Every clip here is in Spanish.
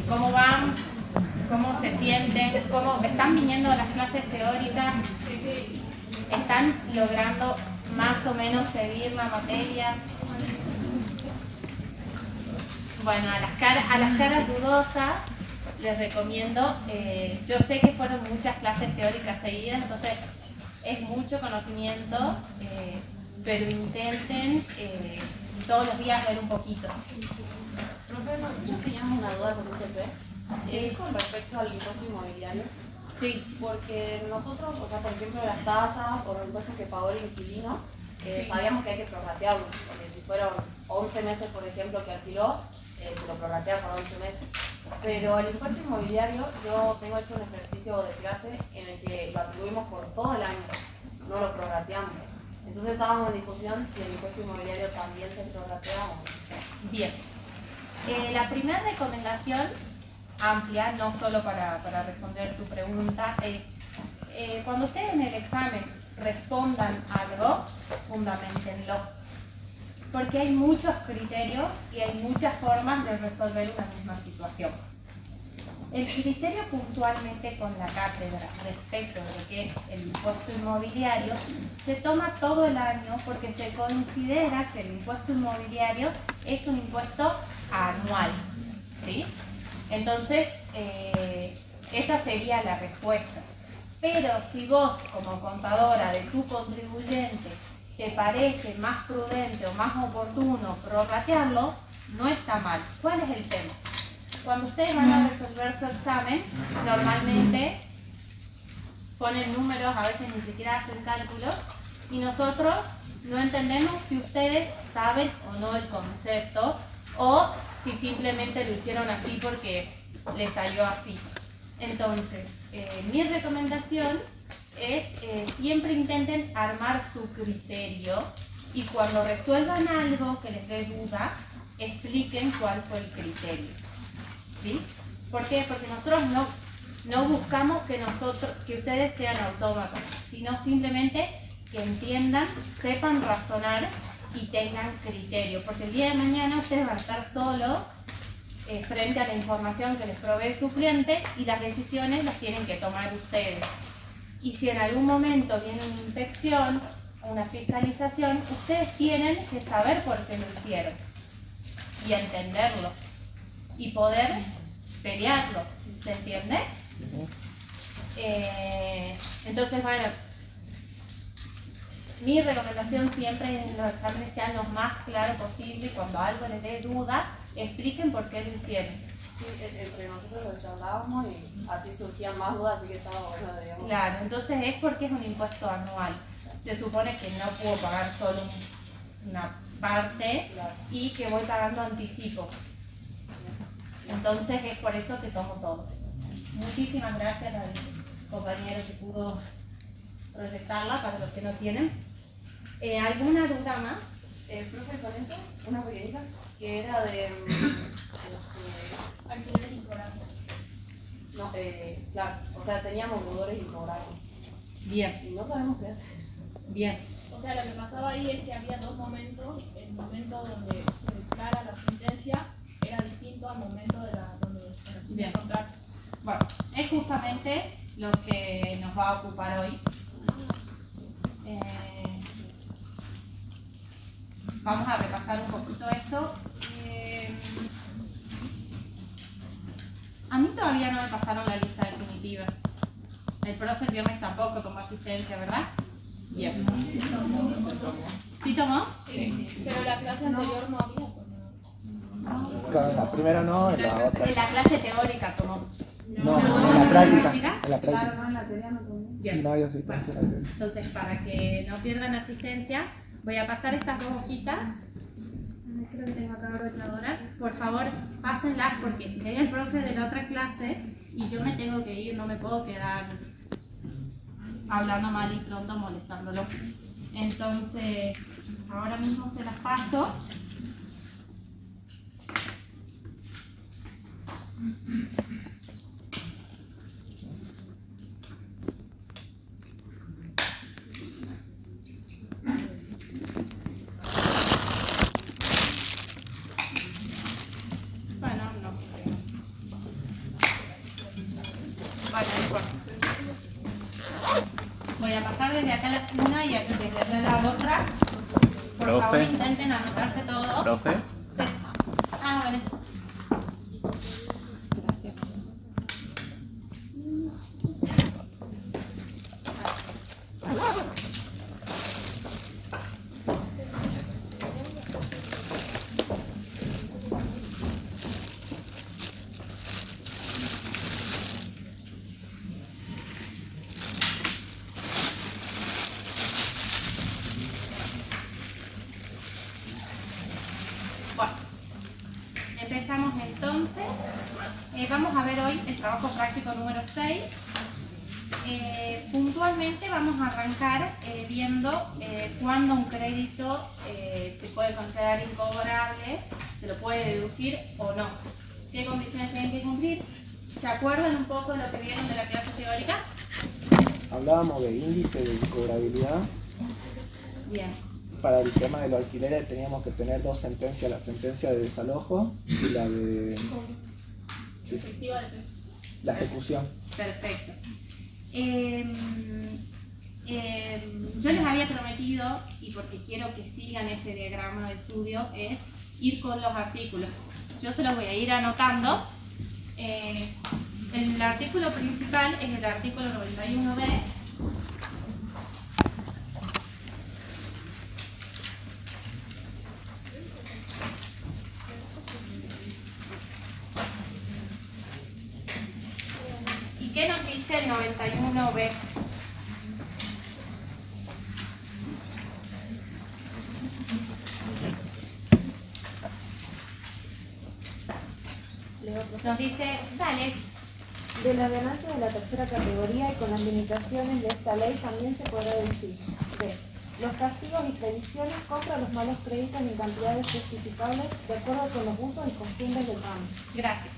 ¿Cómo van? ¿Cómo se sienten? ¿Cómo están viniendo a las clases teóricas? ¿Están logrando más o menos seguir la materia? Bueno, a las caras dudosas les recomiendo, yo sé que fueron muchas clases teóricas seguidas, entonces es mucho conocimiento, pero intenten todos los días ver un poquito. Profe, nosotros teníamos una duda con UTP, con respecto al impuesto inmobiliario. Sí. Porque nosotros, o sea, por ejemplo, las tasas o los impuestos que pagó el inquilino, sabíamos que hay que prorratearlos, porque si fueron 11 meses, por ejemplo, que alquiló, se lo prorratea por 11 meses. Pero el impuesto inmobiliario, yo tengo hecho un ejercicio de clase en el que lo atribuimos por todo el año, no lo prorrateamos. Entonces estábamos en discusión si el impuesto inmobiliario también se prorratea o no. Bien. La primera recomendación amplia, no solo para responder tu pregunta, es cuando ustedes en el examen respondan algo, fundamentenlo. Porque hay muchos criterios y hay muchas formas de resolver una misma situación. El criterio puntualmente con la cátedra respecto de lo que es el impuesto inmobiliario se toma todo el año porque se considera que el impuesto inmobiliario es un impuesto anual, ¿sí? Entonces, esa sería la respuesta. Pero si vos, como contadora de tu contribuyente, te parece más prudente o más oportuno prorratearlo, no está mal. ¿Cuál es el tema? Cuando ustedes van a resolver su examen, normalmente ponen números, a veces ni siquiera hacen cálculos, y nosotros no entendemos si ustedes saben o no el concepto, o si simplemente lo hicieron así porque les salió así. Entonces, mi recomendación es siempre intenten armar su criterio y cuando resuelvan algo que les dé duda, expliquen cuál fue el criterio. ¿Sí? ¿Por qué? Porque nosotros no buscamos que ustedes sean autómatas, sino simplemente que entiendan, sepan razonar y tengan criterio. Porque el día de mañana ustedes van a estar solos frente a la información que les provee su cliente y las decisiones las tienen que tomar ustedes. Y si en algún momento viene una inspección o una fiscalización, ustedes tienen que saber por qué lo hicieron y entenderlo y poder pelearlo, ¿se entiende? Entonces, bueno, mi recomendación siempre es que los exámenes sean lo más claros posible y cuando algo les dé duda, expliquen por qué lo hicieron. Sí, entre nosotros lo charlábamos y así surgían más dudas, así que estaba bueno, digamos. Claro, entonces es porque es un impuesto anual. Se supone que no puedo pagar solo una parte y que voy pagando anticipo. Entonces es por eso que tomo todo. Muchísimas gracias al compañero que pudo proyectarla para los que no tienen. ¿Alguna duda más? Profe, con eso, una pequeñita, que era de... Alquiler incobrable. No, claro, o sea, teníamos deudores incobrables. Bien. Y no sabemos qué hacer. Bien. O sea, lo que pasaba ahí es que había dos momentos. El momento donde se declara la sentencia era distinto al momento donde se recibe el contrato. Bueno, es justamente lo que nos va a ocupar hoy. Vamos a repasar un poquito eso. A mí todavía no me pasaron la lista definitiva. El profe el viernes tampoco tomó asistencia, ¿verdad? Bien. ¿Sí tomó? Sí. Pero la clase anterior no había. Claro, la primera no, en la otra. En la clase teórica tomó. No, en la práctica. En la Claro, práctica. no, en la teoría no tomé. Bien. No, yo soy Bueno, tercera. entonces, para que no pierdan asistencia, voy a pasar estas dos hojitas. Creo que tengo acá brochadora. Por favor, pásenlas porque llega el profe de la otra clase y yo me tengo que ir, no me puedo quedar hablando mal y pronto molestándolo. Entonces, ahora mismo se las paso. Bueno, no creo. aquí desde la otra. Por favor, Profe. intenten anotarse todo. Profe. Sí. Ah, vale. Gracias. Bueno, empezamos entonces. Vamos a ver hoy el trabajo práctico número 6. Puntualmente vamos a arrancar viendo cuándo un crédito se puede considerar incobrable, se lo puede deducir o no. ¿Qué condiciones tienen que cumplir? ¿Se acuerdan un poco de lo que vieron de la clase teórica? Hablábamos de índice de incobrabilidad. Bien. Para el tema de los alquileres teníamos que tener dos sentencias, la sentencia de desalojo y la de sí, Efectiva de peso. la ejecución. Perfecto. Yo les había prometido, y porque quiero que sigan ese diagrama de estudio, es ir con los artículos. Yo se los voy a ir anotando. El artículo principal es el artículo 91b. ¿Y qué nos dice el 91b? Nos dice, dale, De la ganancia de la tercera categoría y con las limitaciones de esta ley también se podrá deducir. B. Los castigos y previsiones contra los malos créditos en cantidades justificables de acuerdo con los usos y costumbres del ramo. gracias.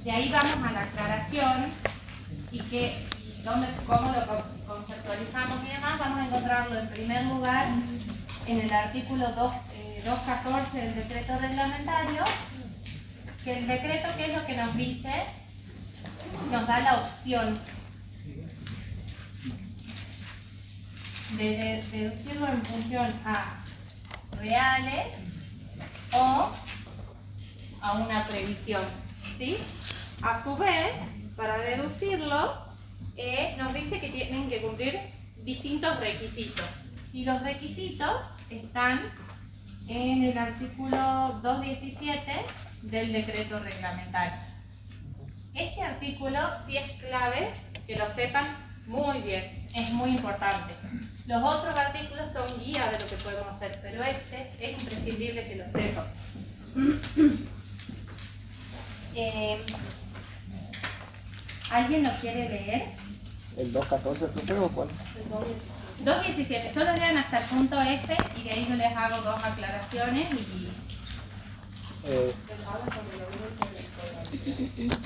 De ahí vamos a la aclaración y cómo lo conceptualizamos y demás. Vamos a encontrarlo en primer lugar en el artículo 214 del decreto reglamentario, que el decreto, ¿qué es lo que nos dice? Nos da la opción de deducirlo en función a reales o a una previsión, ¿sí? A su vez, para deducirlo, nos dice que tienen que cumplir distintos requisitos. Y los requisitos están en el artículo 217 del decreto reglamentario. Este artículo sí es clave que lo sepan muy bien, es muy importante. Los otros artículos son guía de lo que podemos hacer, pero este es imprescindible que lo sepan. ¿Alguien lo quiere leer? ¿El 214 profe o cuál? 2.17, solo lean hasta el punto F y de ahí yo les hago dos aclaraciones y...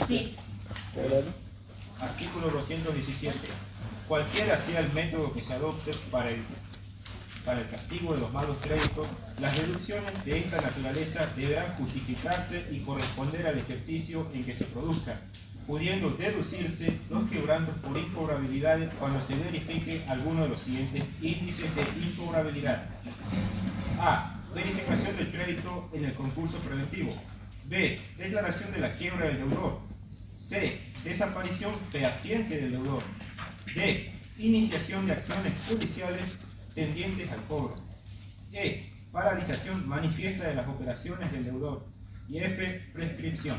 Sí, ¿Febrero? Artículo 217. Cualquiera sea el método que se adopte para el castigo de los malos créditos, las deducciones de esta naturaleza deberán justificarse y corresponder al ejercicio en que se produzcan, pudiendo deducirse los quebrantos por incobrabilidades cuando se verifique alguno de los siguientes índices de incobrabilidad. A. Verificación del crédito en el concurso preventivo. B. Declaración de la quiebra del deudor. C. Desaparición fehaciente del deudor. D. Iniciación de acciones judiciales tendientes al cobro. E. Paralización manifiesta de las operaciones del deudor. Y F. Prescripción.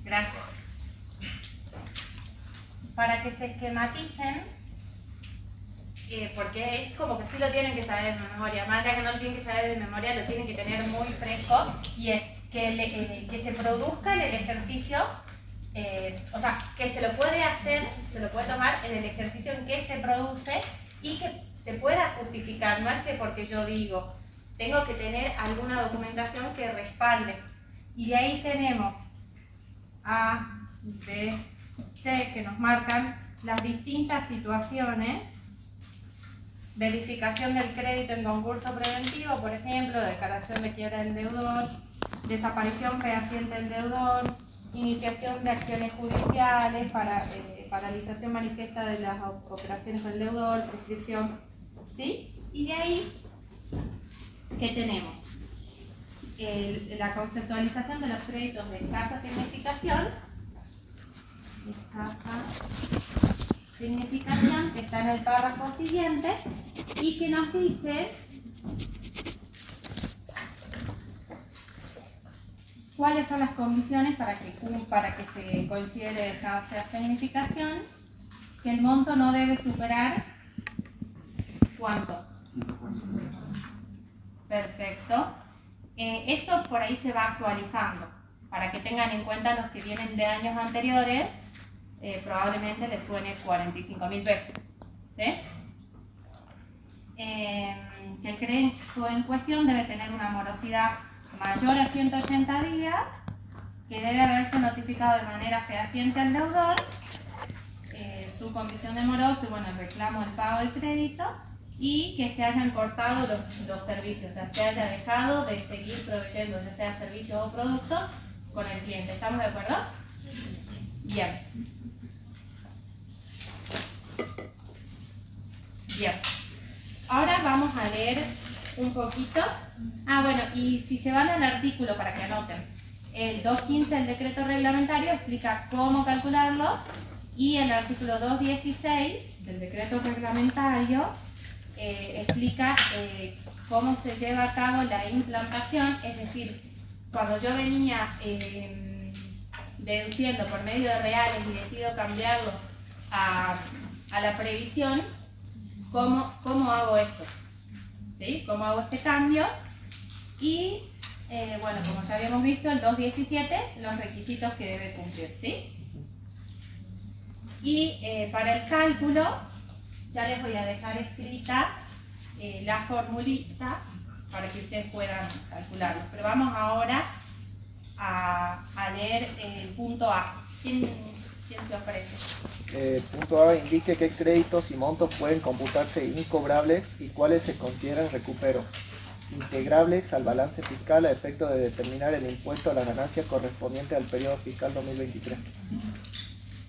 gracias. Para que se esquematicen, porque es como que sí lo tienen que saber de memoria, más allá que no lo tienen que saber de memoria, lo tienen que tener muy fresco, y es que se produzca en el ejercicio, o sea, que se lo puede hacer, se lo puede tomar en el ejercicio en que se produce y que se pueda justificar. No es que porque yo digo, tengo que tener alguna documentación que respalde. Y de ahí tenemos A, B, C, que nos marcan las distintas situaciones. Verificación del crédito en concurso preventivo, por ejemplo, declaración de quiebra del deudor, desaparición fehaciente del deudor, iniciación de acciones judiciales, paralización manifiesta de las operaciones con el deudor, prescripción, ¿sí? Y de ahí, ¿qué tenemos? La conceptualización de los créditos de escasa significación, que está en el párrafo siguiente, y que nos dice cuáles son las condiciones para que se considere escasa significación, que el monto no debe superar ¿cuánto? Perfecto. Eso por ahí se va actualizando, para que tengan en cuenta los que vienen de años anteriores, probablemente les suene 45.000 pesos. ¿Sí? Que el crédito en cuestión debe tener una morosidad mayor a 180 días, que debe haberse notificado de manera fehaciente al deudor, su condición de moroso y bueno, el reclamo del pago del crédito, y que se hayan cortado los servicios, o sea, se haya dejado de seguir proveyendo, ya sea servicios o productos, con el cliente. ¿Estamos de acuerdo? Bien. Bien. Ahora vamos a leer un poquito. Bueno, y si se van al artículo para que anoten, el 2.15 del decreto reglamentario explica cómo calcularlo, y el artículo 2.16 del decreto reglamentario explica cómo se lleva a cabo la implantación, es decir, cuando yo venía deduciendo por medio de reales y decido cambiarlo a la previsión, ¿cómo hago esto? ¿Sí? ¿Cómo hago este cambio? Y bueno, como ya habíamos visto, el 2.17, los requisitos que debe cumplir, ¿sí? Y para el cálculo, ya les voy a dejar escrita la formulita para que ustedes puedan calcularlo. Pero vamos ahora a leer el punto A. ¿Quién se ofrece? Punto A, indique qué créditos y montos pueden computarse incobrables y cuáles se consideran recupero, integrables al balance fiscal a efecto de determinar el impuesto a la ganancia correspondiente al periodo fiscal 2023.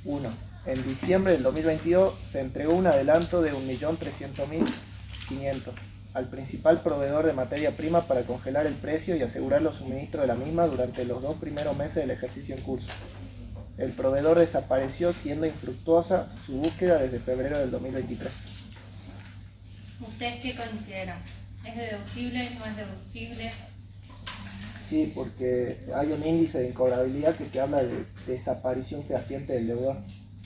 1. En diciembre del 2022 se entregó un adelanto de 1.300.500 al principal proveedor de materia prima para congelar el precio y asegurar los suministros de la misma durante los 2 primeros meses del ejercicio en curso. El proveedor desapareció, siendo infructuosa su búsqueda desde febrero del 2023. ¿Ustedes qué consideran? ¿Es deducible? ¿No es deducible? Sí, porque hay un índice de incobrabilidad que habla de desaparición fehaciente del deudor.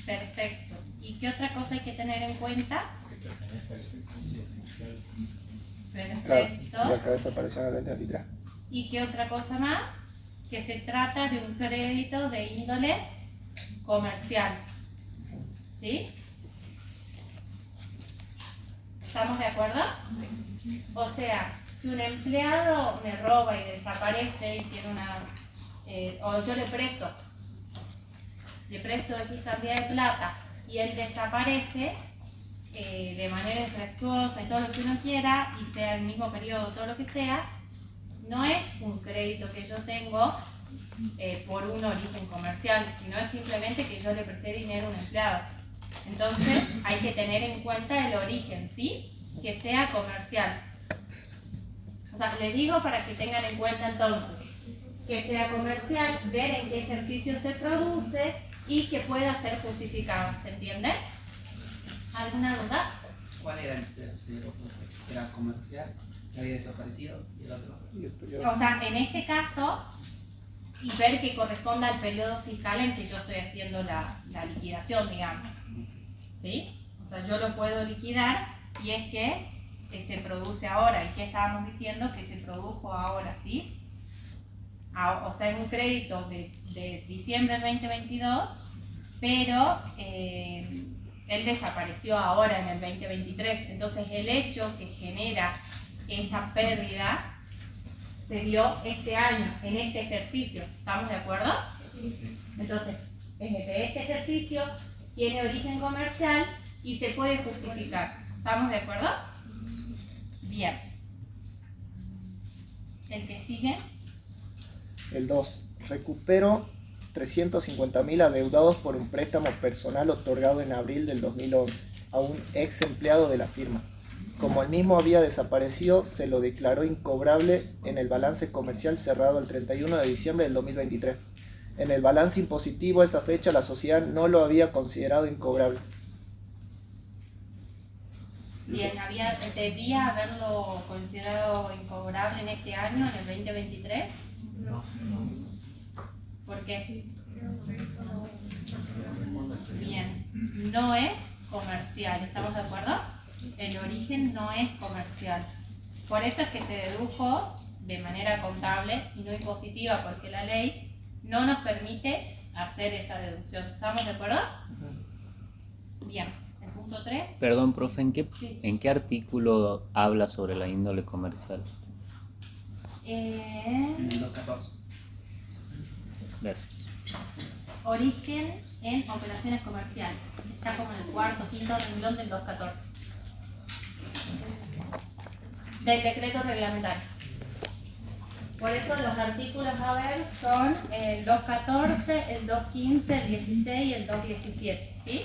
Perfecto. ¿Y qué otra cosa hay que tener en cuenta? Perfecto. Claro, y acá desapareció en el 2023. ¿Y qué otra cosa más? Que se trata de un crédito de índole comercial. ¿Sí? ¿Estamos de acuerdo? O sea, si un empleado me roba y desaparece y tiene o yo le presto X cantidad de plata y él desaparece de manera infructuosa y todo lo que uno quiera, y sea el mismo periodo, todo lo que sea, no es un crédito que yo tengo por un origen comercial, sino es simplemente que yo le presté dinero a un empleado. Entonces hay que tener en cuenta el origen, ¿sí? Que sea comercial. O sea, les digo para que tengan en cuenta entonces que sea comercial, ver en qué ejercicio se produce y que pueda ser justificado, ¿se entiende? ¿Alguna duda? ¿Cuál era el tercero? ¿Era comercial? ¿Se había desaparecido? ¿Y el otro? O sea, en este caso, y ver que corresponda al periodo fiscal en que yo estoy haciendo la liquidación, digamos. ¿Sí? O sea, yo lo puedo liquidar si es que se produce ahora. ¿Y qué estábamos diciendo? Que se produjo ahora, ¿sí? O sea, es un crédito de diciembre del 2022, pero él desapareció ahora en el 2023. Entonces, el hecho que genera esa pérdida se dio este año, en este ejercicio. ¿Estamos de acuerdo? Sí. Entonces, este ejercicio tiene origen comercial y se puede justificar. ¿Estamos de acuerdo? Bien. ¿El que sigue? El 2. Recupero 350.000 adeudados por un préstamo personal otorgado en abril del 2011 a un ex empleado de la firma. Como el mismo había desaparecido, se lo declaró incobrable en el balance comercial cerrado el 31 de diciembre del 2023. En el balance impositivo a esa fecha la sociedad no lo había considerado incobrable. Bien, ¿debía haberlo considerado incobrable en este año, en el 2023? No. ¿Por qué? Bien, no es comercial, ¿estamos de acuerdo? El origen no es comercial. Por eso es que se dedujo de manera contable y no impositiva, porque la ley no nos permite hacer esa deducción. ¿Estamos de acuerdo? Bien, el punto 3. Perdón, profe, Sí. ¿en qué artículo habla sobre la índole comercial? En el 214. Gracias. Origen en operaciones comerciales. Está como en el cuarto, quinto renglón del 214. Del decreto reglamentario. Por eso los artículos a ver son el 214, el 215, el 16 y el 217. ¿Sí?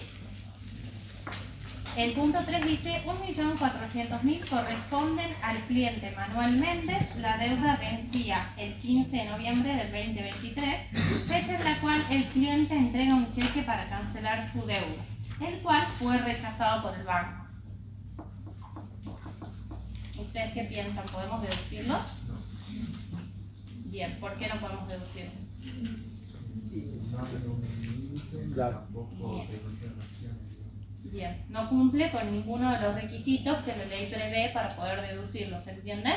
El punto 3 dice 1.400.000 corresponden al cliente Manuel Méndez. La deuda vencía el 15 de noviembre del 2023, fecha en la cual el cliente entrega un cheque para cancelar su deuda, el cual fue rechazado por el banco. ¿Ustedes qué piensan? ¿Podemos deducirlo? Bien, ¿por qué no podemos deducirlo? Claro. Bien, no cumple con ninguno de los requisitos que la ley prevé para poder deducirlo, ¿se entiende?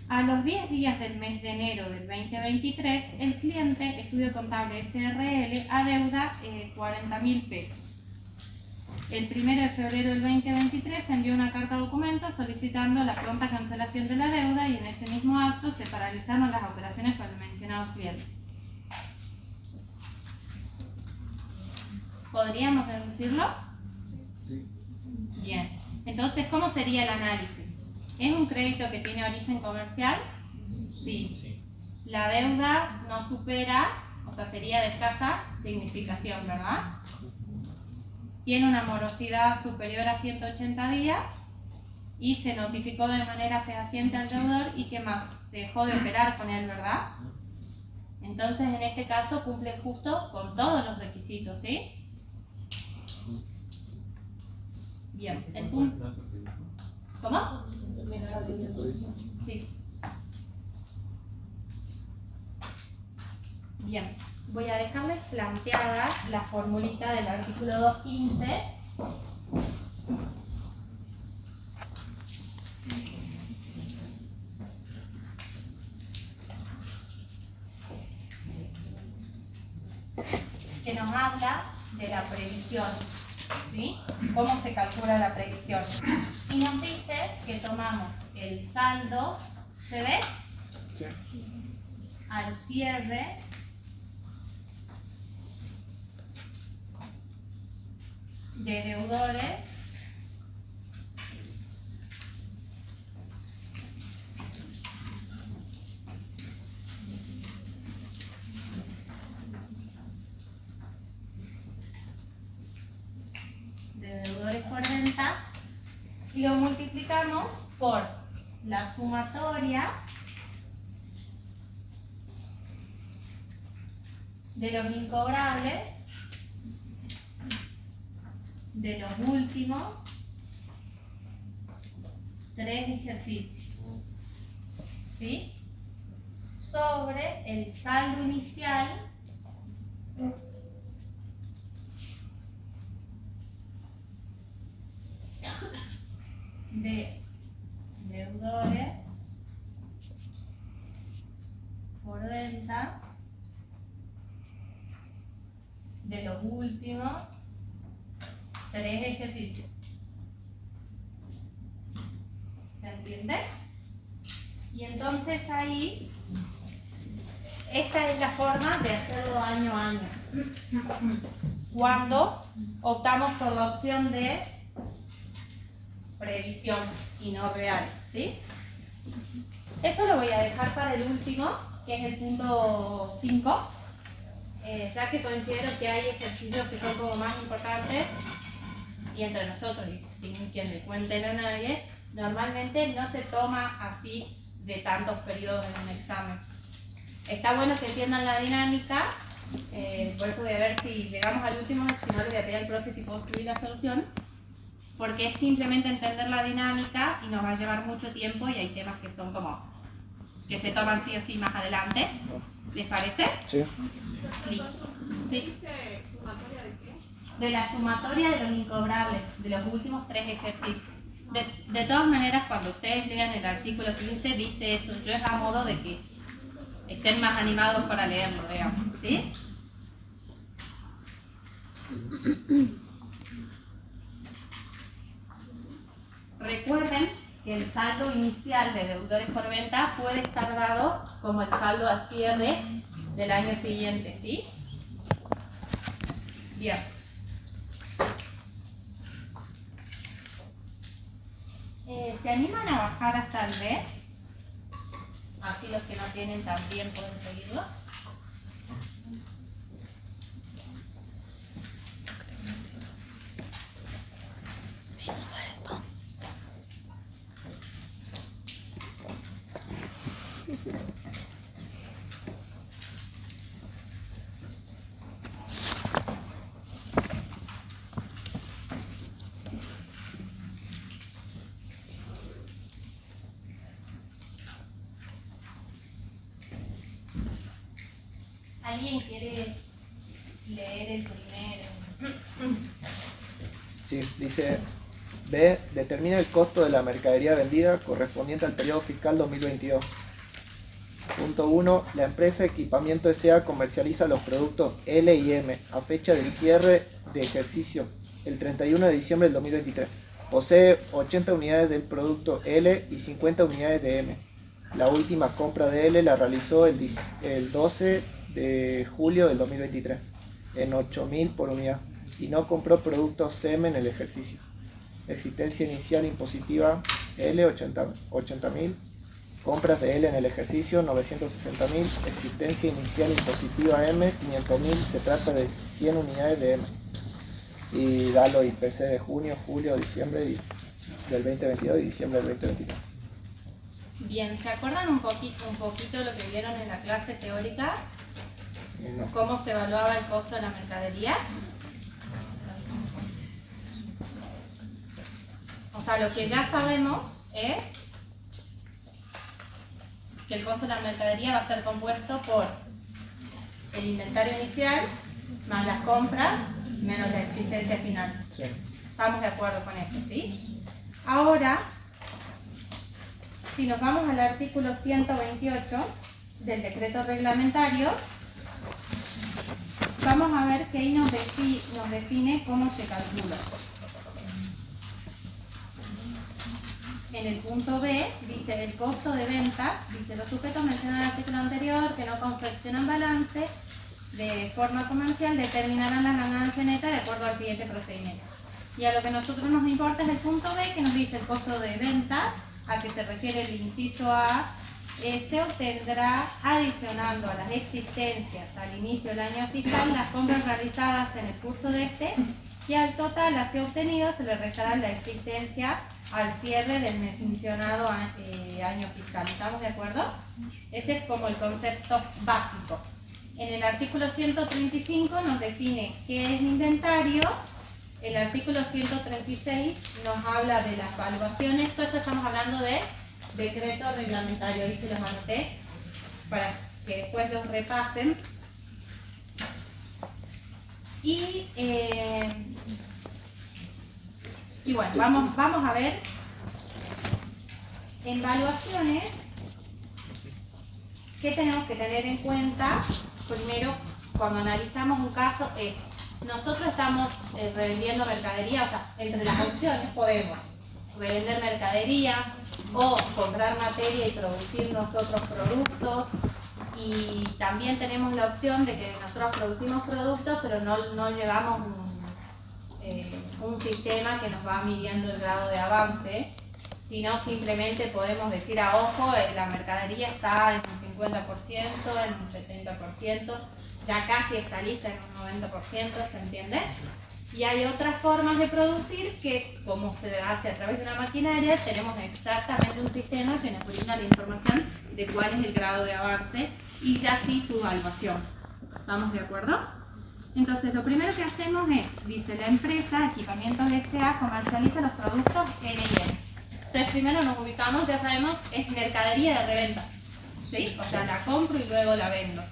A los 10 días del mes de enero del 2023, el cliente, Estudio Contable SRL, adeuda 40.000 pesos. El 1 de febrero del 2023 se envió una carta documento solicitando la pronta cancelación de la deuda y en ese mismo acto se paralizaron las operaciones con el mencionado cliente. ¿Podríamos deducirlo? Sí. Bien. Entonces, ¿cómo sería el análisis? ¿Es un crédito que tiene origen comercial? Sí. La deuda no supera, o sea, sería de escasa significación, ¿verdad? Tiene una morosidad superior a 180 días y se notificó de manera fehaciente al deudor y ¿qué más? Se dejó de operar con él, ¿verdad? Entonces, en este caso, cumple justo con todos los requisitos, ¿sí? Bien, el punto. ¿Cómo? Sí. Bien, voy a dejarles planteada la formulita del artículo 215. Que nos habla de la previsión, ¿sí? ¿Cómo se calcula la previsión? Y nos dice que tomamos el saldo, ¿se ve? Sí. Al cierre de deudores por venta y lo multiplicamos por la sumatoria de los incobrables de los últimos 3 ejercicios, ¿sí? Sobre el saldo inicial de deudores por venta de los últimos 3 ejercicios. ¿Se entiende? Y entonces ahí, esta es la forma de hacerlo año a año. Cuando optamos por la opción de previsión y no real, ¿sí? Eso lo voy a dejar para el último que es el punto 5, ya que considero que hay ejercicios que son como más importantes y entre nosotros, y sin que le cuenten a nadie, normalmente no se toma así de tantos periodos en un examen. Está bueno que entiendan la dinámica, por eso voy a ver si llegamos al último, si no le voy a pedir al profe si puedo subir la solución, porque es simplemente entender la dinámica y nos va a llevar mucho tiempo y hay temas que son como, que se toman sí o sí más adelante. ¿Les parece? Sí. Listo. ¿Sí? ¿Dice sumatoria de qué? De la sumatoria de los incobrables, de los últimos 3 ejercicios. De todas maneras, cuando ustedes lean el artículo 15, dice eso. Yo es a modo de que estén más animados para leerlo, digamos. ¿Sí? Recuerden que el saldo inicial de deudores por venta puede estar dado como el saldo al cierre del año siguiente, ¿sí? Bien. ¿Se animan a bajar hasta el B? Así los que no tienen también pueden seguirlo. ¿Alguien quiere leer el primero? Sí, dice B. Determina el costo de la mercadería vendida correspondiente al periodo fiscal 2022. Punto 1. La empresa Equipamiento S.A. comercializa los productos L y M a fecha del cierre de ejercicio el 31 de diciembre del 2023. Posee 80 unidades del producto L y 50 unidades de M. La última compra de L la realizó el 12 de julio del 2023 en 8.000 por unidad y no compró productos M en el ejercicio. Existencia inicial impositiva L 80.000, compras de L en el ejercicio 960.000, existencia inicial impositiva M 500.000, se trata de 100 unidades de M. Y da los IPC de junio, julio, diciembre del 2022 y diciembre del 2023. Bien, ¿se acuerdan un poquito lo que vieron en la clase teórica? No. ¿Cómo se evaluaba el costo de la mercadería? O sea, lo que ya sabemos es que el costo de la mercadería va a estar compuesto por el inventario inicial más las compras menos la existencia final. Sí. Estamos de acuerdo con eso, ¿sí? Ahora, si nos vamos al artículo 128 del decreto reglamentario, vamos a ver que ahí nos define cómo se calcula. En el punto B dice el costo de ventas, dice los sujetos mencionados en el artículo anterior que no confeccionan balance de forma comercial determinarán la ganancia neta de acuerdo al siguiente procedimiento. Y a lo que a nosotros nos importa es el punto B, que nos dice el costo de ventas, a que se refiere el inciso A, se obtendrá adicionando a las existencias al inicio del año fiscal las compras realizadas en el curso de este, y al total así obtenido se le restará la existencia al cierre del mencionado año fiscal. ¿Estamos de acuerdo? Ese es como el concepto básico. En el artículo 135 nos define qué es inventario. El artículo 136 nos habla de las valuaciones. Todo esto estamos hablando de decreto reglamentario. Ahí se los anoté para que después los repasen. Y bueno, vamos a ver en valuaciones qué tenemos que tener en cuenta. Primero, cuando analizamos un caso es, nosotros estamos revendiendo mercadería, o sea, entre las opciones podemos revender mercadería o comprar materia y producir nosotros productos, y también tenemos la opción de que nosotros producimos productos pero no llevamos un sistema que nos va midiendo el grado de avance, sino simplemente podemos decir a ojo, la mercadería está en un 50%, en un 70%, ya casi está lista en un 90%, ¿se entiende? Y hay otras formas de producir que, como se hace a través de una maquinaria, tenemos exactamente un sistema que nos brinda la información de cuál es el grado de avance y ya sí su evaluación. ¿Estamos de acuerdo? Entonces, lo primero que hacemos es, dice la empresa, Equipamientos S.A. comercializa los productos N y M. Entonces, primero nos ubicamos, ya sabemos, es mercadería de reventa. ¿Sí? O sea, la compro y luego la vendo.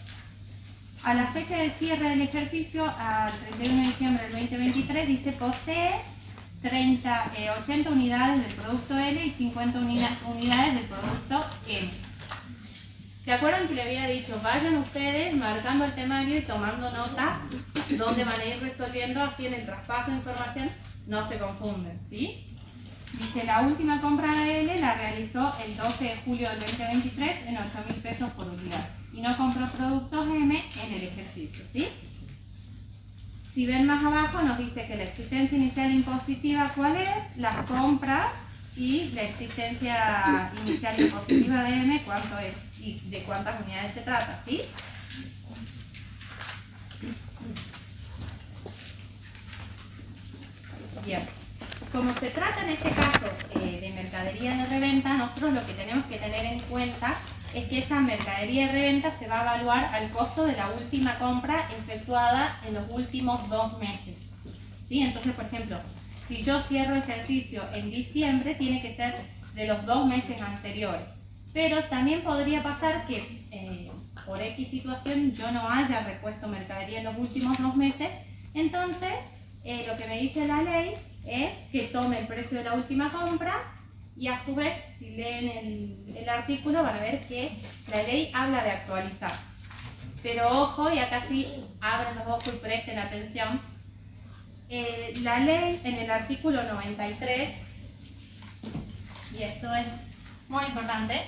A la fecha de cierre del ejercicio, al 31 de diciembre del 2023, dice posee 80 unidades del producto L y 50 unidades del producto M. ¿Se acuerdan que le había dicho, vayan ustedes marcando el temario y tomando nota donde van a ir resolviendo, así en el traspaso de información no se confunden, ¿sí? Dice, la última compra de L la realizó el 12 de julio del 2023 en 8.000 pesos por unidad y no compró productos M en el ejercicio, ¿sí? Si ven más abajo nos dice que la existencia inicial impositiva, ¿cuál es? Las compras y la existencia inicial impositiva de M, ¿cuánto es? Y de cuántas unidades se trata, ¿sí? Bien. Como se trata en este caso de mercadería de reventa, nosotros lo que tenemos que tener en cuenta es que esa mercadería de reventa se va a evaluar al costo de la última compra efectuada en los últimos 2 meses. ¿Sí? Entonces, por ejemplo, si yo cierro ejercicio en diciembre, tiene que ser de los 2 meses anteriores. Pero también podría pasar que por X situación yo no haya repuesto mercadería en los últimos 2 meses. Entonces, lo que me dice la ley es que tome el precio de la última compra y a su vez, si leen el artículo, van a ver que la ley habla de actualizar. Pero ojo, y acá sí abran los ojos y presten atención, la ley en el artículo 93, y esto es muy importante,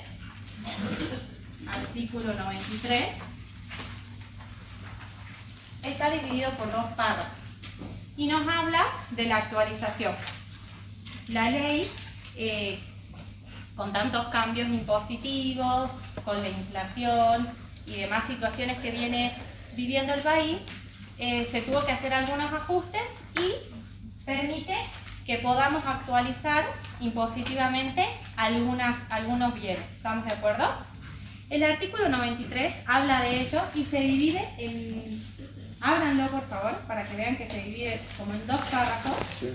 artículo 93, está dividido por 2 párrafos. Y nos habla de la actualización. La ley, con tantos cambios impositivos, con la inflación y demás situaciones que viene viviendo el país, se tuvo que hacer algunos ajustes y permite que podamos actualizar impositivamente algunos bienes. ¿Estamos de acuerdo? El artículo 93 habla de ello y se divide en... Ábranlo, por favor, para que vean que se divide como en 2 párrafos. Sí.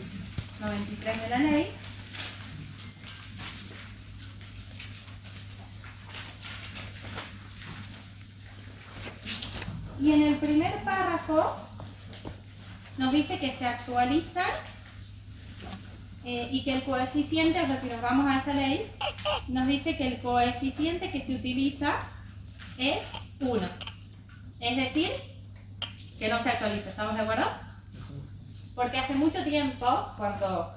93 de la ley. Y en el primer párrafo nos dice que se actualiza y que el coeficiente, o sea, si nos vamos a esa ley, nos dice que el coeficiente que se utiliza es 1. Es decir, que no se actualiza, ¿estamos de acuerdo? Porque hace mucho tiempo, cuando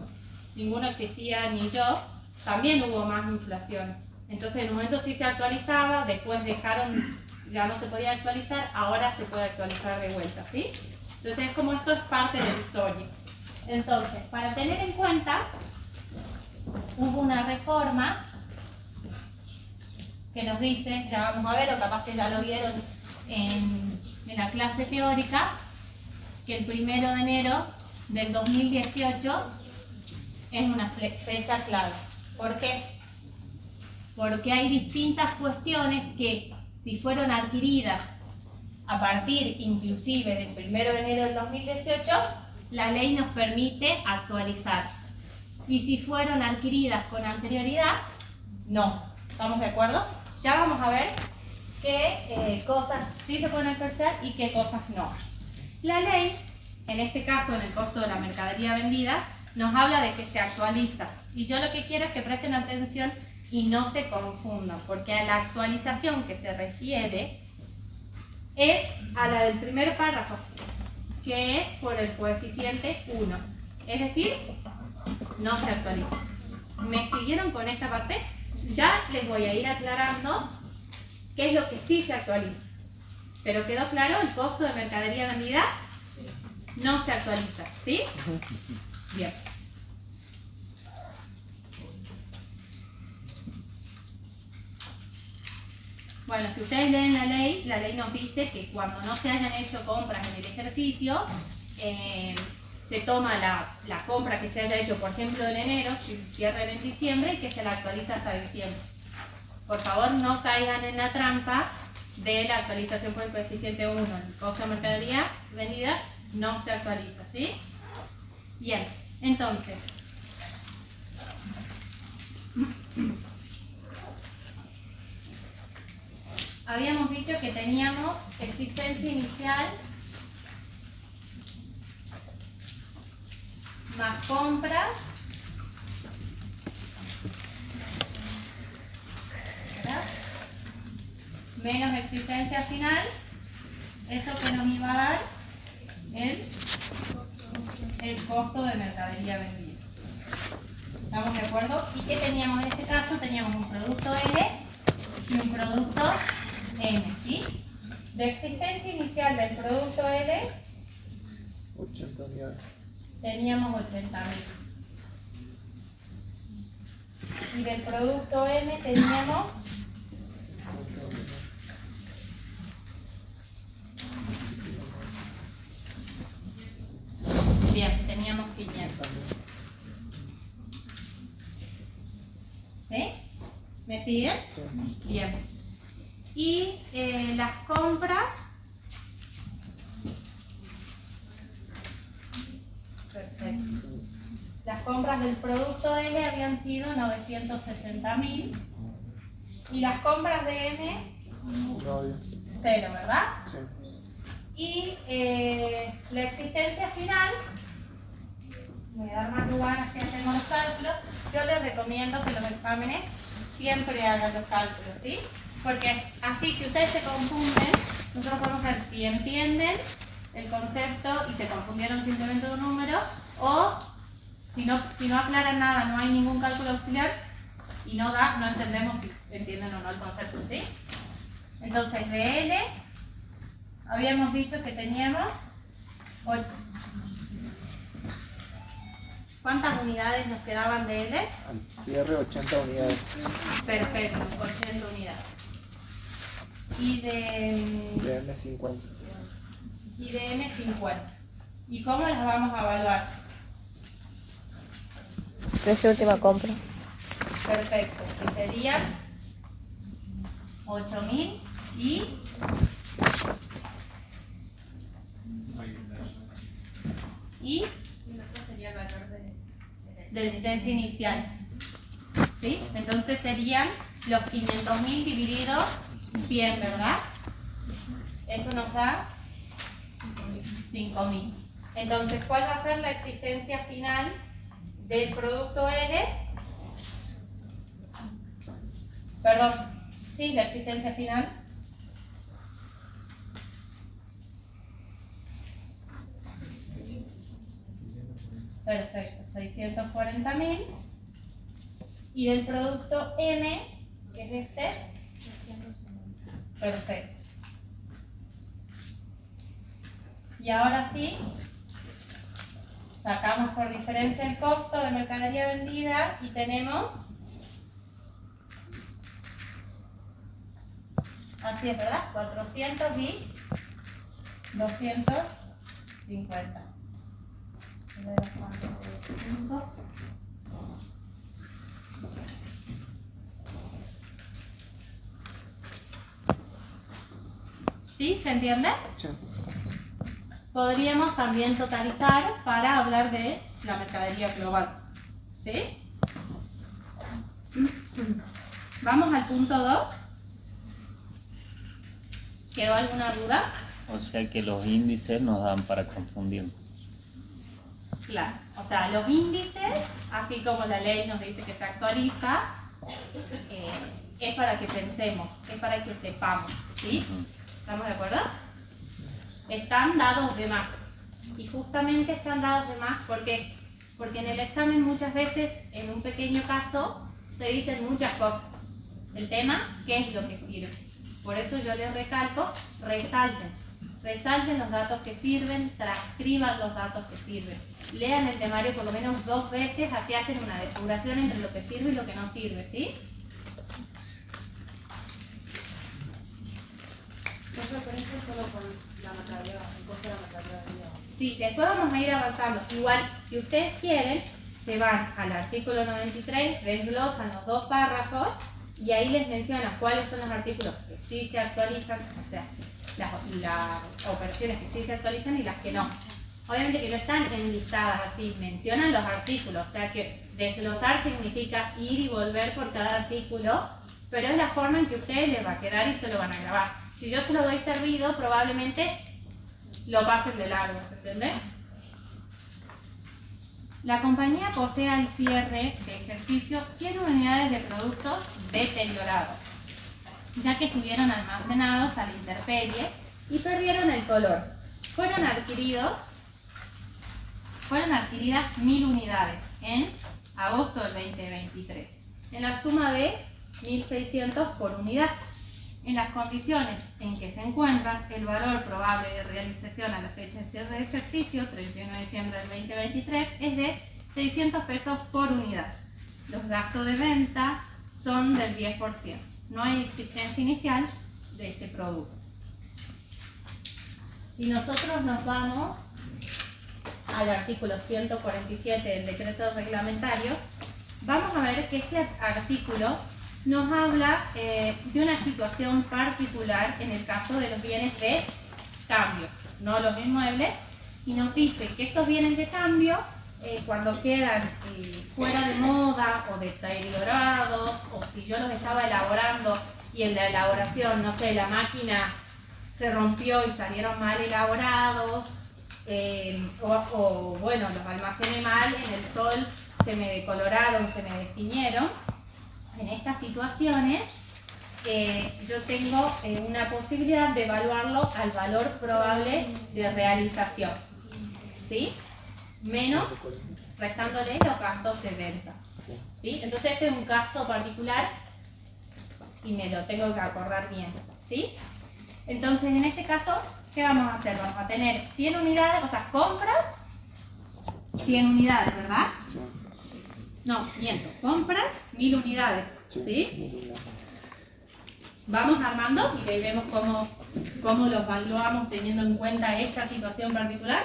ninguno existía ni yo, también hubo más inflación. Entonces en un momento sí se actualizaba, después dejaron, ya no se podía actualizar, ahora se puede actualizar de vuelta, ¿sí? Entonces es como esto es parte de la historia. Entonces, para tener en cuenta, hubo una reforma que nos dice, ya vamos a ver, o capaz que ya lo vieron en la clase teórica, que el 1 de enero del 2018 es una fecha clave. ¿Por qué? Porque hay distintas cuestiones que, si fueron adquiridas a partir inclusive del 1 de enero del 2018, la ley nos permite actualizar. Y si fueron adquiridas con anterioridad, no. ¿Estamos de acuerdo? Ya vamos a ver qué cosas sí se pueden actualizar y qué cosas no. La ley, en este caso en el costo de la mercadería vendida, nos habla de que se actualiza. Y yo lo que quiero es que presten atención y no se confundan, porque a la actualización que se refiere es a la del primer párrafo, que es por el coeficiente 1. Es decir, no se actualiza. ¿Me siguieron con esta parte? Ya les voy a ir aclarando qué es lo que sí se actualiza. ¿Pero quedó claro? El costo de mercadería vendida no se actualiza, ¿sí? Bien. Bueno, si ustedes leen la ley nos dice que cuando no se hayan hecho compras en el ejercicio, se toma la compra que se haya hecho, por ejemplo, en enero, si cierren en diciembre, y que se la actualiza hasta diciembre. Por favor, no caigan en la trampa de la actualización por el coeficiente 1. El costo de mercadería vendida no se actualiza, ¿sí? Bien, entonces, habíamos dicho que teníamos existencia inicial más compras menos existencia final. Eso que nos iba a dar el costo de mercadería vendida. ¿Estamos de acuerdo? ¿Y qué teníamos en este caso? Teníamos un producto L y un producto M, ¿sí? De existencia inicial del producto L 80 unidades. teníamos 80.000. Y del producto M teníamos 500. ¿Sí? ¿Me siguen? Sí. Bien. Y las compras. Perfecto. Las compras del producto L habían sido 960.000. Y las compras de M, No, 0, ¿verdad? sí. Y la existencia final, voy a dar más lugar así hacemos los cálculos. Yo les recomiendo que los exámenes siempre hagan los cálculos, ¿sí? Porque así, si ustedes se confunden, nosotros podemos ver si entienden el concepto y se confundieron simplemente de un número, o si no aclaran nada, no hay ningún cálculo auxiliar y no entendemos si entienden o no el concepto, ¿sí? Entonces, de L habíamos dicho que teníamos 8. ¿Cuántas unidades nos quedaban de L? Al cierre 80 unidades. Perfecto, 80 unidades. Y De M 50. y de M 50. ¿Y cómo las vamos a evaluar? Precio de última compra. Perfecto, que serían 8.000 y el otro sería el valor de existencia inicial. ¿Sí? Entonces serían los 500.000 divididos 100, ¿verdad? Eso nos da 5.000. Entonces, ¿cuál va a ser la existencia final del producto L? Perdón, sí, la existencia final. Perfecto, 640.000. Y del producto M, que es este, 250. perfecto. Y ahora sí, sacamos por diferencia el costo de mercadería vendida y tenemos, así es, ¿verdad? 400 y 250. ¿Sí? ¿Se entiende? Sí. Podríamos también totalizar para hablar de la mercadería global. ¿Sí? Vamos al punto 2. ¿Quedó alguna duda? O sea que los índices nos dan para confundirnos. Claro. O sea, los índices, así como la ley nos dice que se actualiza, es para que pensemos, es para que sepamos. ¿Sí? ¿Estamos de acuerdo? Están dados de más. Y justamente están dados de más porque en el examen muchas veces, en un pequeño caso, se dicen muchas cosas. El tema, ¿qué es lo que sirve? Por eso yo les recalco, resalten los datos que sirven, transcriban los datos que sirven. Lean el temario por lo menos 2 veces, así hacen una depuración entre lo que sirve y lo que no sirve, ¿sí? hacer referencia solo con la materia, el costo de la materia de vida. Sí, después vamos a ir avanzando. Igual, si ustedes quieren, se van al artículo 93, desglosan los dos párrafos y ahí les menciona cuáles son los artículos que sí se actualizan, o sea, las operaciones que sí se actualizan y las que no. Obviamente que no están enlistadas así, mencionan los artículos, o sea que desglosar significa ir y volver por cada artículo, pero es la forma en que a ustedes les va a quedar y se lo van a grabar. Si yo se lo doy servido, probablemente lo pasen de largo, ¿se entiende? La compañía posee al cierre de ejercicio 100 unidades de productos deteriorados, ya que estuvieron almacenados a la intemperie y perdieron el color. Fueron adquiridas 1000 unidades en agosto del 2023, en la suma de 1.600 por unidad. En las condiciones en que se encuentran, el valor probable de realización a la fecha de cierre de ejercicio, 31 de diciembre del 2023, es de 600 pesos por unidad. Los gastos de venta son del 10%. No hay existencia inicial de este producto. Si nosotros nos vamos al artículo 147 del decreto reglamentario, vamos a ver que este artículo nos habla de una situación particular en el caso de los bienes de cambio, no los inmuebles, y nos dice que estos bienes de cambio, cuando quedan fuera de moda o deteriorados, o si yo los estaba elaborando y en la elaboración, no sé, la máquina se rompió y salieron mal elaborados, o bueno, los almacené mal, en el sol se me decoloraron, se me destiñeron. En estas situaciones yo tengo una posibilidad de evaluarlo al valor probable de realización, ¿sí? Menos restándole los gastos de venta, ¿sí? Entonces este es un caso particular y me lo tengo que acordar bien, ¿sí? Entonces en este caso, ¿qué vamos a hacer? Vamos a tener 100 unidades, o sea, compras 100 unidades, ¿verdad? No, miento, compras 1000 unidades, ¿sí? Vamos armando y ahí vemos cómo los evaluamos teniendo en cuenta esta situación particular.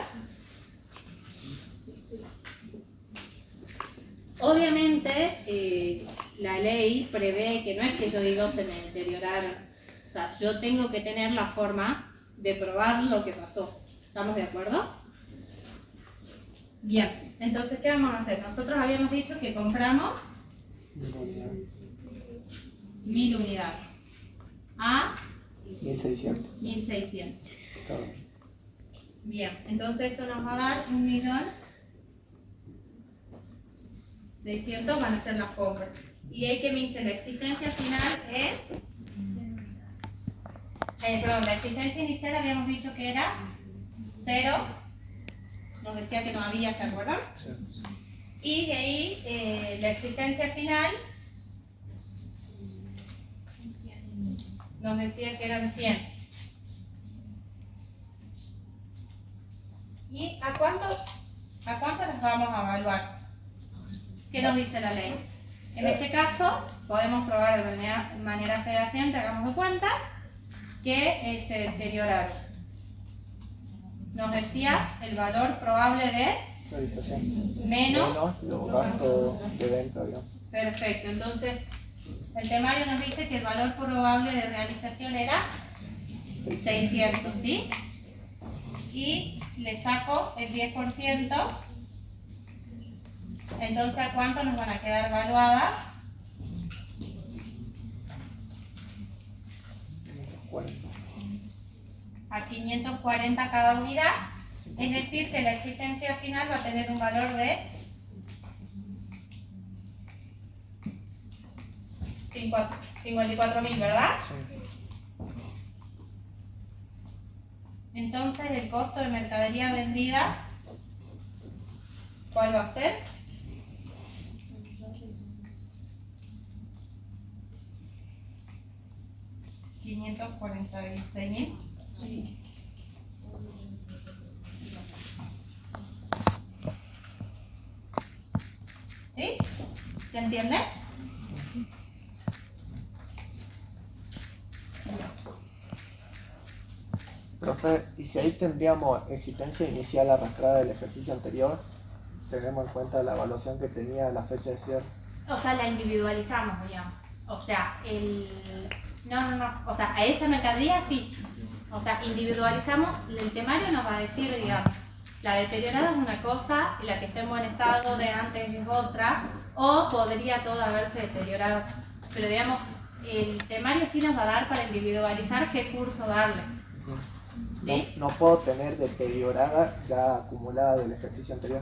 Obviamente, la ley prevé que no es que yo digo se me deterioraron, o sea, yo tengo que tener la forma de probar lo que pasó. ¿Estamos de acuerdo? Bien, entonces, ¿qué vamos a hacer? Nosotros habíamos dicho que compramos 1000 unidades a 1600. 1600. Está bien. Bien, entonces esto nos va a dar 1.600.000, van a ser las compras. Y ahí que me dice la existencia final es... perdón, la existencia inicial habíamos dicho que era 0. Nos decía que no había, ¿se acuerdan? Sí. Y de ahí la existencia final nos decía que eran 100. ¿Y a cuánto las vamos a evaluar? ¿Qué nos dice la ley? En este caso, podemos probar de manera fehaciente, hagamos de cuenta, que se deterioraron. Nos decía el valor probable de Realización. menos los gastos de venta, digamos. Perfecto, entonces el temario nos dice que el valor probable de realización era 600, ¿sí? Y le saco el 10%, entonces ¿a cuánto nos van a quedar evaluadas? 40. A 540 cada unidad, es decir que la existencia final va a tener un valor de 54.000, ¿verdad? Sí. Entonces el costo de mercadería vendida, ¿cuál va a ser? $546.000. Sí. ¿Sí? ¿Se entiende? Profe, y si ahí tendríamos existencia inicial arrastrada del ejercicio anterior, tenemos en cuenta la evaluación que tenía la fecha de cierre. O sea, la individualizamos, digamos. O sea, o sea, a esa mercadería sí. O sea, individualizamos, el temario nos va a decir, digamos, la deteriorada es una cosa y la que está en buen estado de antes es otra, o podría todo haberse deteriorado. Pero digamos, el temario sí nos va a dar para individualizar qué curso darle. ¿Sí? No puedo tener deteriorada ya acumulada del ejercicio anterior.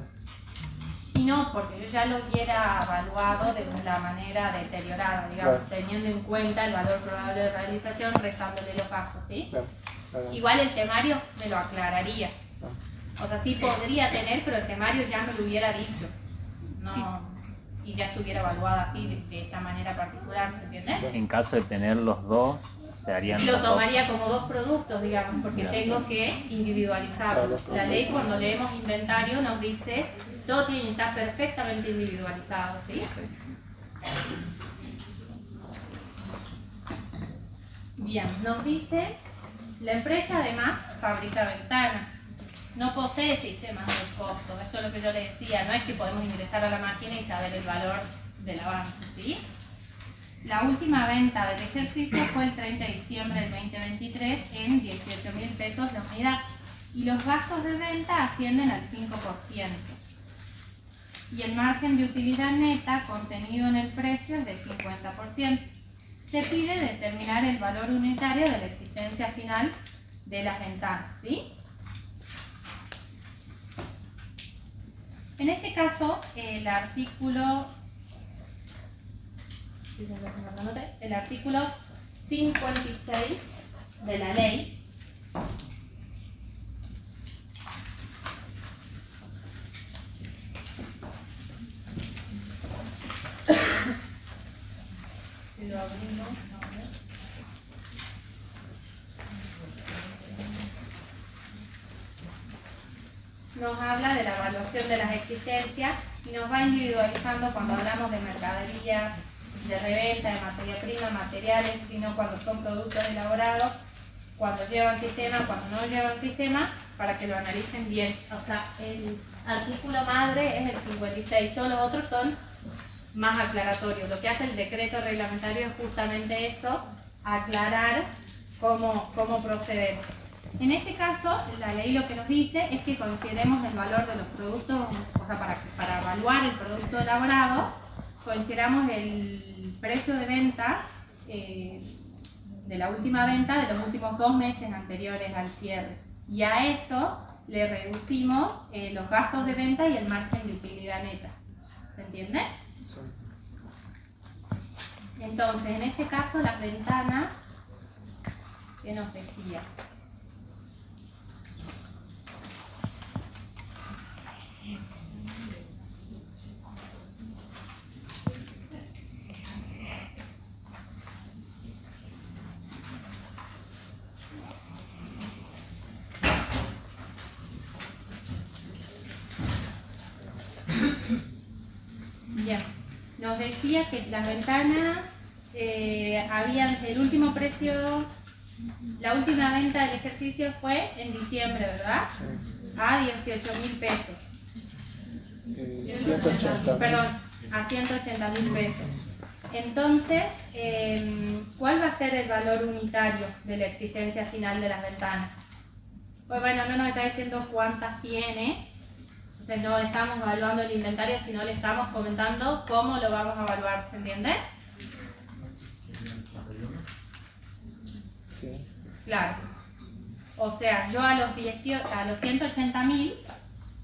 Y no, porque yo ya lo hubiera evaluado de la manera deteriorada, digamos, Claro. teniendo en cuenta el valor probable de realización, restándole los gastos, ¿sí? Claro, claro. Igual el temario me lo aclararía. Ah. O sea, sí podría tener, pero el temario ya me lo hubiera dicho. No, y ya estuviera evaluada así, de esta manera particular, ¿se entiende? En caso de tener los dos, se harían Lo los dos. tomaría como dos productos, digamos, porque Ya. tengo que individualizarlo. La ley, cuando leemos inventario, nos dice todo tiene que estar perfectamente individualizado, ¿sí? Bien, nos dice, la empresa además fabrica ventanas, no posee sistemas de costo. Esto es lo que yo le decía, no es que podemos ingresar a la máquina y saber el valor del avance, ¿sí? La última venta del ejercicio fue el 30 de diciembre del 2023 en 18.000 pesos la unidad y los gastos de venta ascienden al 5%. Y el margen de utilidad neta contenido en el precio es de 50%. Se pide determinar el valor unitario de la existencia final de las ventanas, ¿sí? En este caso, el artículo 56 de la ley lo abrimos, a ver. Nos habla de la evaluación de las existencias y nos va individualizando cuando hablamos de mercadería, de reventa, de materia prima, materiales, sino cuando son productos elaborados, cuando llevan sistema, cuando no llevan sistema, para que lo analicen bien. O sea, el artículo madre es el 56, todos los otros son más aclaratorios. Lo que hace el decreto reglamentario es justamente eso, aclarar cómo proceder. En este caso, la ley lo que nos dice es que consideremos el valor de los productos, o sea, para evaluar el producto elaborado, consideramos el precio de venta de la última venta de los últimos 2 meses anteriores al cierre. Y a eso le reducimos los gastos de venta y el margen de utilidad neta. ¿Se entiende? Sí. Entonces, en este caso, las ventanas, ¿qué nos decía? Bien, nos decía que las ventanas habían, el último precio, la última venta del ejercicio fue en diciembre, ¿verdad? A 18.000 pesos. 180. Perdón, a 180.000 pesos. Entonces, ¿cuál va a ser el valor unitario de la existencia final de las ventanas? Pues bueno, no nos está diciendo cuántas tiene. Entonces no estamos evaluando el inventario, sino le estamos comentando cómo lo vamos a evaluar, ¿se entiende? Sí. Claro. O sea, yo a los 180.000,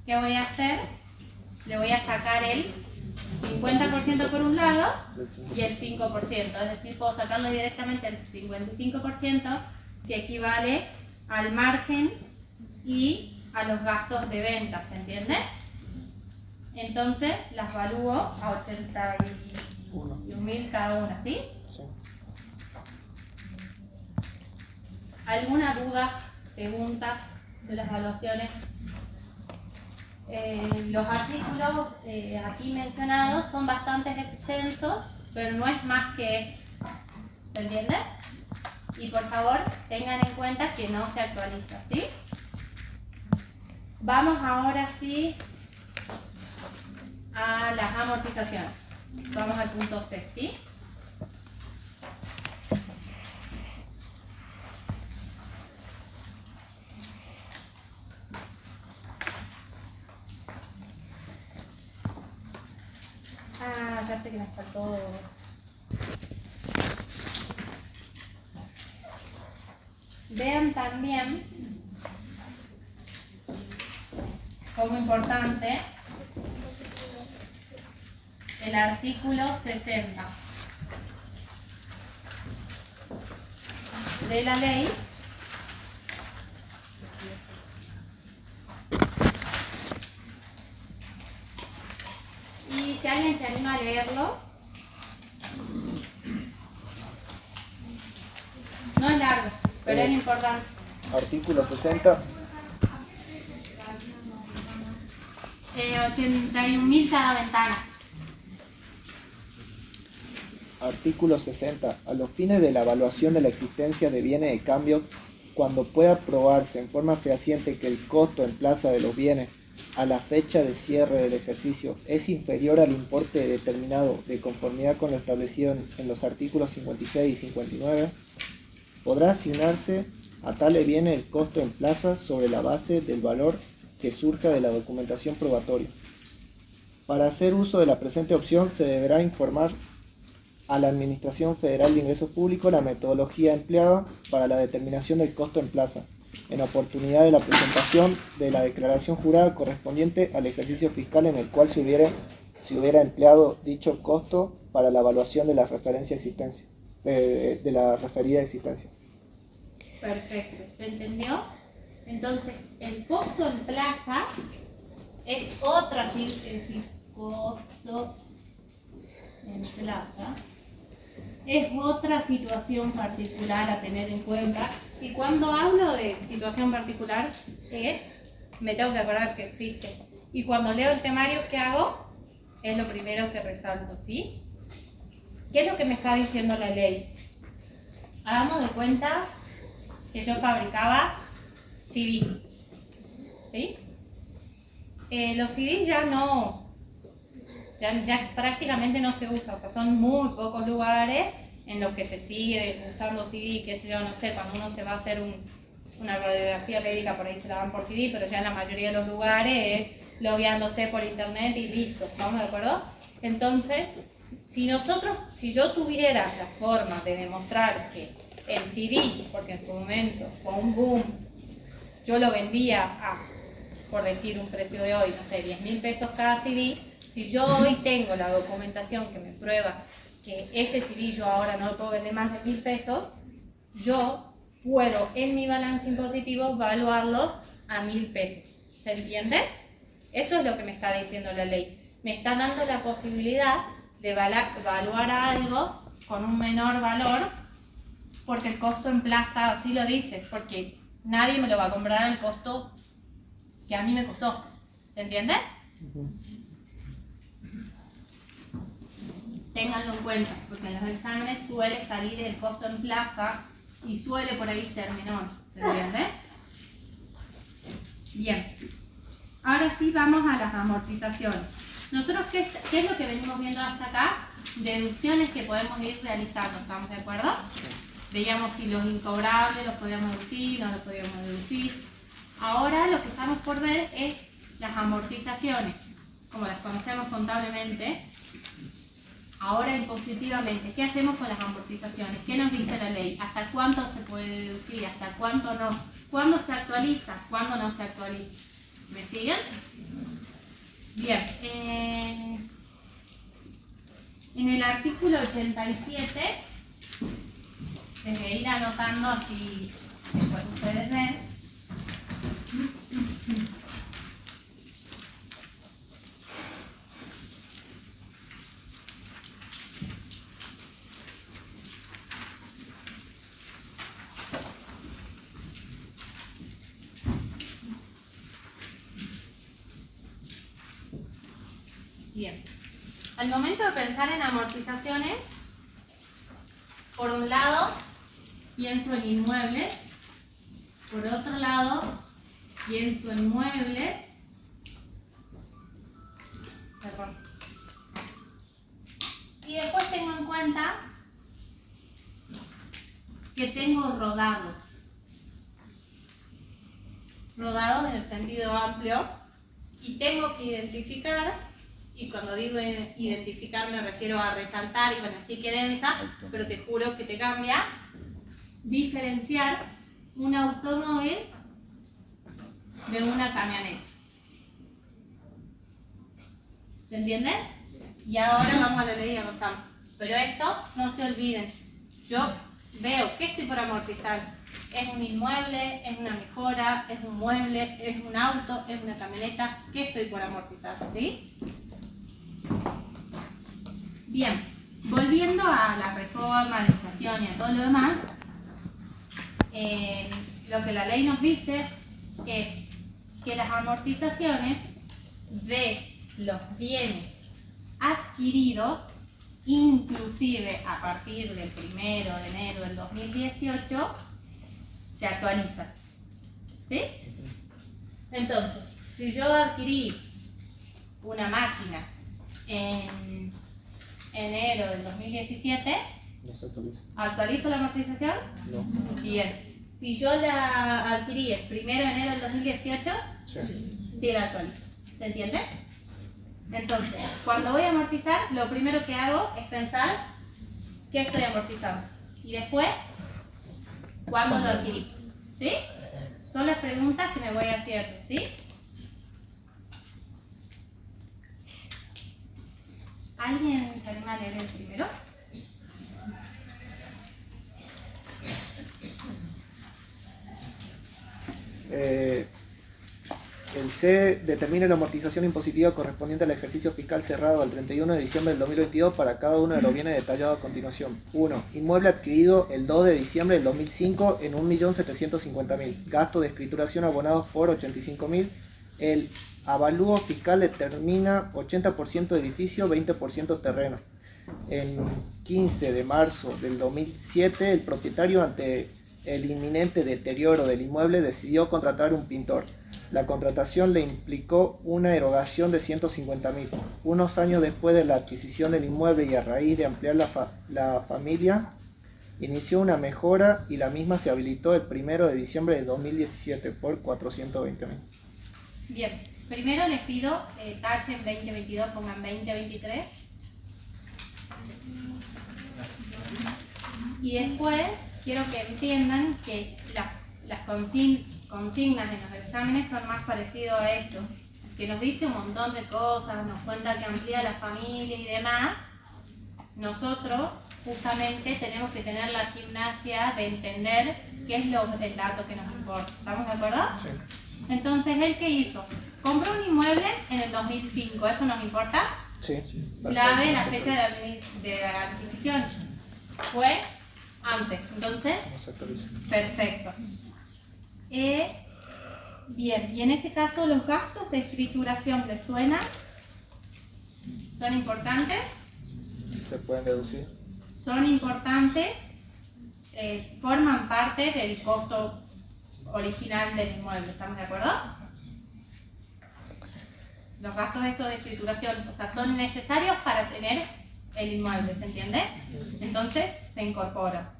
¿qué voy a hacer? Le voy a sacar el 50% por un lado y el 5%. Es decir, puedo sacarle directamente el 55%, que equivale al margen y a los gastos de venta, ¿se entiende? Entonces las evalúo a 81.000 cada una, ¿sí? Sí. ¿Alguna duda, pregunta de las evaluaciones? Los artículos aquí mencionados son bastante extensos, pero no es más que esto, ¿se entiende? Y por favor, tengan en cuenta que no se actualiza, ¿sí? Vamos ahora sí a las amortizaciones. Vamos al punto C, ¿sí? Ya sé que nos faltó. Vean también como importante el artículo 60 de la ley y si alguien se anima a leerlo, no es largo, pero es importante. Artículo 60. 81.000 cada ventana. Artículo 60. A los fines de la evaluación de la existencia de bienes de cambio, cuando pueda probarse en forma fehaciente que el costo en plaza de los bienes a la fecha de cierre del ejercicio es inferior al importe determinado de conformidad con lo establecido en los artículos 56 y 59, podrá asignarse a tales bienes el costo en plaza sobre la base del valor que surja de la documentación probatoria. Para hacer uso de la presente opción se deberá informar a la Administración Federal de Ingresos Públicos la metodología empleada para la determinación del costo en plaza, en oportunidad de la presentación de la declaración jurada correspondiente al ejercicio fiscal en el cual se hubiera empleado dicho costo para la evaluación de la referencia existencia, de la referida existencias. Perfecto, ¿se entendió? Entonces, el costo en plaza es otra, es decir, costo en plaza es otra situación particular a tener en cuenta. Y cuando hablo de situación particular, me tengo que acordar que existe. Y cuando leo el temario, ¿qué hago? Es lo primero que resalto, ¿sí? ¿Qué es lo que me está diciendo la ley? Hagamos de cuenta que yo fabricaba CDs, ¿sí? Los CDs ya prácticamente no se usan, o sea, son muy pocos lugares en los que se sigue usando CD, que yo no sé, cuando uno se va a hacer una radiografía médica por ahí se la dan por CD, pero ya en la mayoría de los lugares es logueándose por internet y listo, ¿estamos de acuerdo? Entonces, si yo tuviera la forma de demostrar que el CD, porque en su momento fue un boom, yo lo vendía a, por decir un precio de hoy, no sé, 10.000 pesos cada CD, si yo hoy tengo la documentación que me prueba que ese CD yo ahora no lo puedo vender más de 1.000 pesos, yo puedo en mi balance impositivo valuarlo a 1.000 pesos. ¿Se entiende? Eso es lo que me está diciendo la ley. Me está dando la posibilidad de evaluar algo con un menor valor porque el costo en plaza así lo dice, porque nadie me lo va a comprar al costo que a mí me costó. ¿Se entiende? Ténganlo en cuenta, porque en los exámenes suele salir el costo en plaza y suele por ahí ser menor. ¿Se entiende? Bien. Ahora sí vamos a las amortizaciones. Nosotros, ¿qué es lo que venimos viendo hasta acá? Deducciones que podemos ir realizando, ¿estamos de acuerdo? Veíamos si los incobrables los podíamos deducir, no los podíamos deducir. Ahora lo que estamos por ver es las amortizaciones, como las conocemos contablemente. Ahora impositivamente, ¿qué hacemos con las amortizaciones? ¿Qué nos dice la ley? ¿Hasta cuánto se puede deducir? ¿Hasta cuánto no? ¿Cuándo se actualiza? ¿Cuándo no se actualiza? ¿Me siguen? Bien. En el artículo 87, desde ir anotando así, después ustedes ven. Bien. Al momento de pensar en amortizaciones, por un lado, pienso en inmuebles. Por otro lado, pienso en muebles. Perdón. Y después tengo en cuenta que tengo rodados. Rodados en el sentido amplio. Y tengo que identificar, y cuando digo identificar me refiero a resaltar, y bueno, sí que densa, pero te juro que te cambia. Diferenciar un automóvil de una camioneta. ¿Se entiende? Y ahora vamos a la ley y avanzamos. Pero esto, no se olviden. Yo veo que estoy por amortizar. Es un inmueble, es una mejora, es un mueble, es un auto, es una camioneta. ¿Qué estoy por amortizar? ¿Sí? Bien. Volviendo a la reforma, a la inflación y a todo lo demás, lo que la ley nos dice es que las amortizaciones de los bienes adquiridos, inclusive a partir del 1 de enero del 2018, se actualizan. ¿Sí? Entonces, si yo adquirí una máquina en enero del 2017, No se actualiza. ¿actualizo la amortización? No. Bien. Si yo la adquirí el 1 de enero del 2018, Sí. sí la actualizo. ¿Se entiende? Entonces, cuando voy a amortizar, lo primero que hago es pensar qué estoy amortizando. Y después, ¿cuándo lo adquirí? ¿Sí? Son las preguntas que me voy haciendo, ¿sí? ¿Alguien se anima a leer el primero? El C determina la amortización impositiva correspondiente al ejercicio fiscal cerrado al 31 de diciembre del 2022 para cada uno de los bienes detallados a continuación. 1. Inmueble adquirido el 2 de diciembre del 2005 en 1.750.000. Gasto de escrituración abonados por 85.000. El avalúo fiscal determina 80% edificio, 20% terreno. En 15 de marzo del 2007, el propietario, ante el inminente deterioro del inmueble, decidió contratar un pintor. La contratación le implicó una erogación de 150.000. Unos años después de la adquisición del inmueble y a raíz de ampliar la familia, inició una mejora y la misma se habilitó el 1 de diciembre de 2017 por 420.000. Bien, primero les pido tachen 2022, pongan 2023. Y después quiero que entiendan que las consignas en los exámenes son más parecidos a esto, que nos dice un montón de cosas, nos cuenta que amplía la familia y demás. Nosotros justamente tenemos que tener la gimnasia de entender qué es el dato que nos importa. ¿Estamos de acuerdo? Sí. Entonces, ¿él qué hizo? Compró un inmueble en el 2005, ¿eso nos importa? Sí. La fecha de la adquisición fue antes, entonces, No se actualiza. perfecto. Bien, y en este caso los gastos de escrituración, ¿les suena? ¿Son importantes? Se pueden deducir. Son importantes, forman parte del costo original del inmueble, ¿estamos de acuerdo? Los gastos estos de escrituración, o sea, son necesarios para tener el inmueble, ¿se entiende? Entonces se incorpora,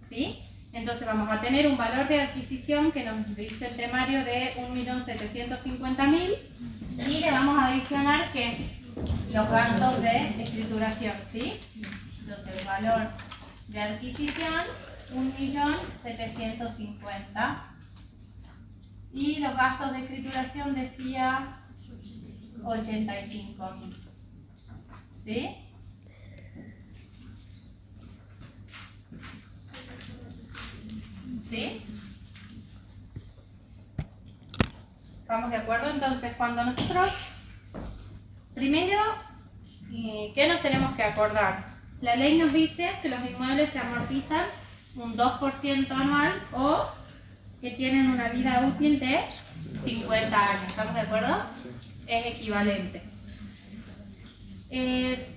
¿sí? Entonces vamos a tener un valor de adquisición que nos dice el temario de 1.750.000 y le vamos a adicionar que los gastos de escrituración, ¿sí? Entonces el valor de adquisición 1.750.000 y los gastos de escrituración decía 85.000, ¿sí? ¿Sí? ¿Estamos de acuerdo? Entonces, cuando nosotros, primero, ¿qué nos tenemos que acordar? La ley nos dice que los inmuebles se amortizan un 2% anual o que tienen una vida útil de 50 años. ¿Estamos de acuerdo? Es equivalente.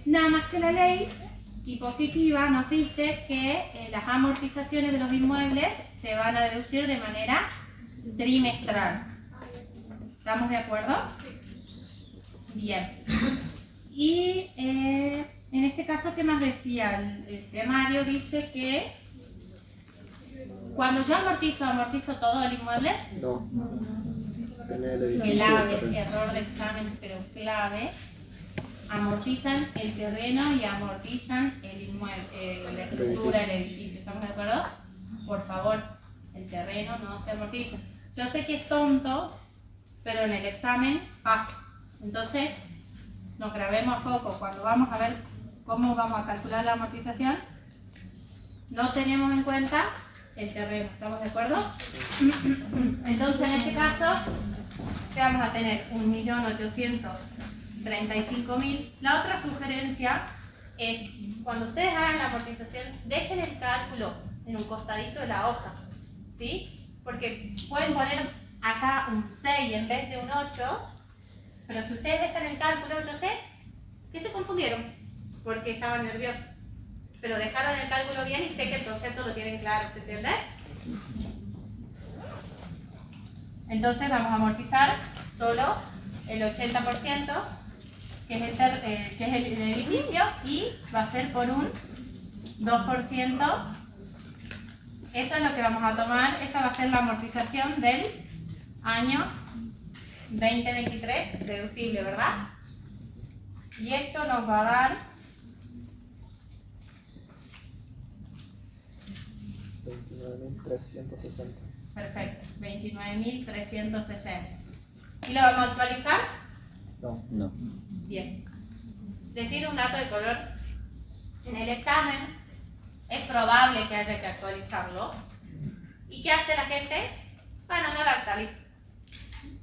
Nada más que la ley Y positiva nos dice que las amortizaciones de los inmuebles se van a deducir de manera trimestral. ¿Estamos de acuerdo? Bien. Y en este caso, ¿qué más decía? El temario dice que cuando yo amortizo todo el inmueble. No. Tener el edificio. Clave, error de examen, pero clave. Amortizan el terreno y amortizan el inmueble, la estructura del edificio. ¿Estamos de acuerdo? Por favor, el terreno no se amortiza. Yo sé que es tonto, pero en el examen pasa. Entonces, nos grabemos a foco. Cuando vamos a ver cómo vamos a calcular la amortización, no tenemos en cuenta el terreno. ¿Estamos de acuerdo? Entonces, en este caso, ¿qué vamos a tener? 1.835.000. La otra sugerencia es, cuando ustedes hagan la amortización, dejen el cálculo en un costadito de la hoja, ¿sí? Porque pueden poner acá un 6 en vez de un 8, pero si ustedes dejan el cálculo, yo sé que se confundieron, porque estaban nerviosos. Pero dejaron el cálculo bien y sé que el concepto lo tienen claro, ¿se entiende? Entonces vamos a amortizar solo el 80%, que es el edificio, y va a ser por un 2%. Eso es lo que vamos a tomar, esa va a ser la amortización del año 2023, deducible, ¿verdad? Y esto nos va a dar 29.360. perfecto, 29.360. ¿Y lo vamos a actualizar? No. No. Bien. Les tiro un dato de color. En el examen es probable que haya que actualizarlo. ¿Y qué hace la gente? Bueno, no lo actualiza.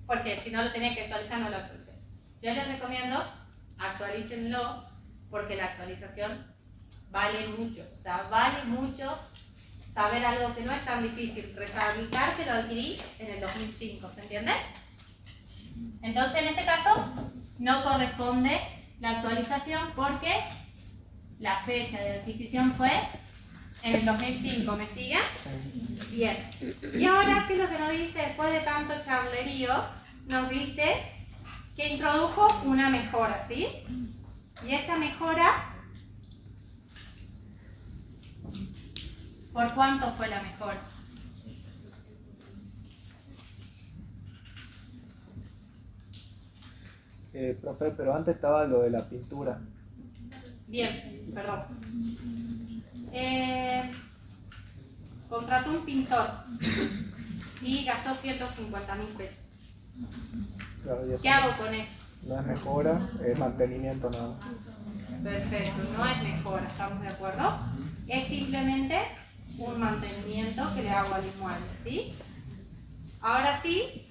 Porque si no lo tenía que actualizar, no lo actualicé. Yo les recomiendo actualícenlo, porque la actualización vale mucho. O sea, vale mucho saber algo que no es tan difícil. Rehabilitar que lo adquirí en el 2005, ¿se entiende? Entonces, en este caso, no corresponde la actualización porque la fecha de adquisición fue en el 2005. ¿Me sigue? Bien. Y ahora, ¿qué es lo que nos dice después de tanto charlerío? Nos dice que introdujo una mejora, ¿sí? Y esa mejora, ¿por cuánto fue la mejora? Profe, pero antes estaba lo de la pintura. Bien, perdón. Contrató un pintor y gastó 150.000 pesos. Claro, ya ¿Qué hago con eso? no es mejora, es mantenimiento nada más. Perfecto, no es mejora, ¿estamos de acuerdo? Es simplemente un mantenimiento que le hago al inmueble, ¿sí? Ahora sí,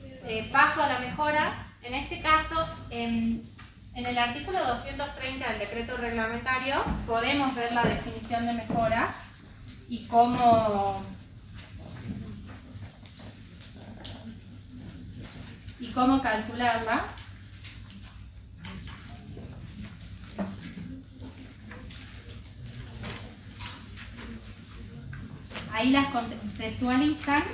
paso a la mejora. En este caso, en el artículo 230 del decreto reglamentario, podemos ver la definición de mejora y cómo calcularla. Ahí las conceptualizan.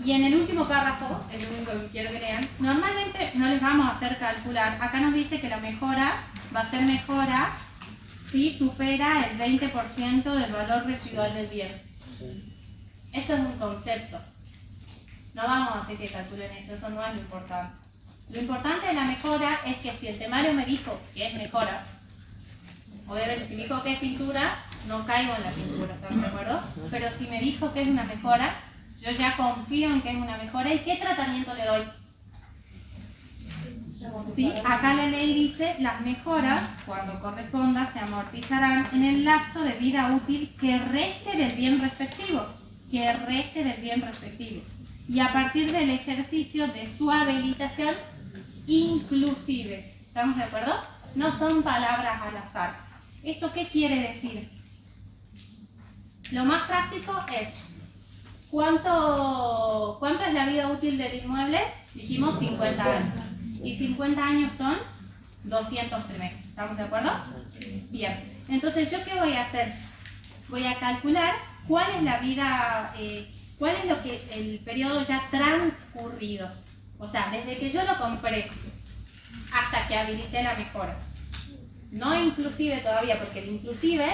Y en el último párrafo, el único que quiero que lean, normalmente no les vamos a hacer calcular. Acá nos dice que la mejora va a ser mejora si supera el 20% del valor residual del bien. Esto es un concepto. No vamos a hacer que calculen eso no es lo importante. Lo importante de la mejora es que si el temario me dijo que es mejora, obviamente si me dijo que es pintura, no caigo en la pintura, ¿están de acuerdo? Pero si me dijo que es una mejora, yo ya confío en que es una mejora. ¿Y qué tratamiento le doy? ¿Sí? Acá la ley dice, las mejoras, cuando corresponda, se amortizarán en el lapso de vida útil que reste del bien respectivo. Que reste del bien respectivo. Y a partir del ejercicio de su habilitación, inclusive. ¿Estamos de acuerdo? No son palabras al azar. ¿Esto qué quiere decir? Lo más práctico es, ¿cuánto es la vida útil del inmueble? Dijimos 50 años. Y 50 años son 200 trimestres. ¿Estamos de acuerdo? Bien, entonces ¿yo qué voy a hacer? Voy a calcular cuál es la vida, cuál es el periodo ya transcurrido. O sea, desde que yo lo compré hasta que habilité la mejora. No inclusive todavía, porque el inclusive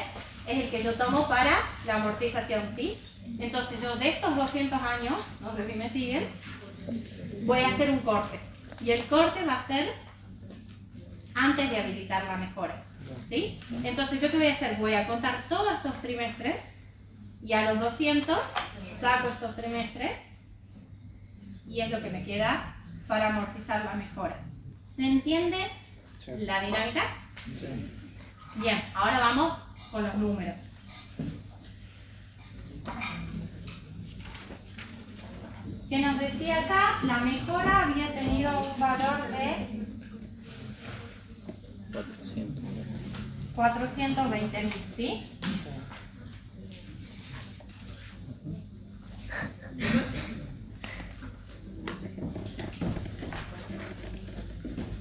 es el que yo tomo para la amortización, ¿sí? Entonces yo de estos 200 años, no sé si me siguen, voy a hacer un corte. Y el corte va a ser antes de habilitar la mejora, ¿sí? Entonces yo qué voy a hacer, voy a contar todos estos trimestres y a los 200 saco estos trimestres y es lo que me queda para amortizar la mejora. ¿Se entiende la dinámica? Bien, ahora vamos con los números. Que nos decía acá, la mejora había tenido un valor de 420.000, ¿sí?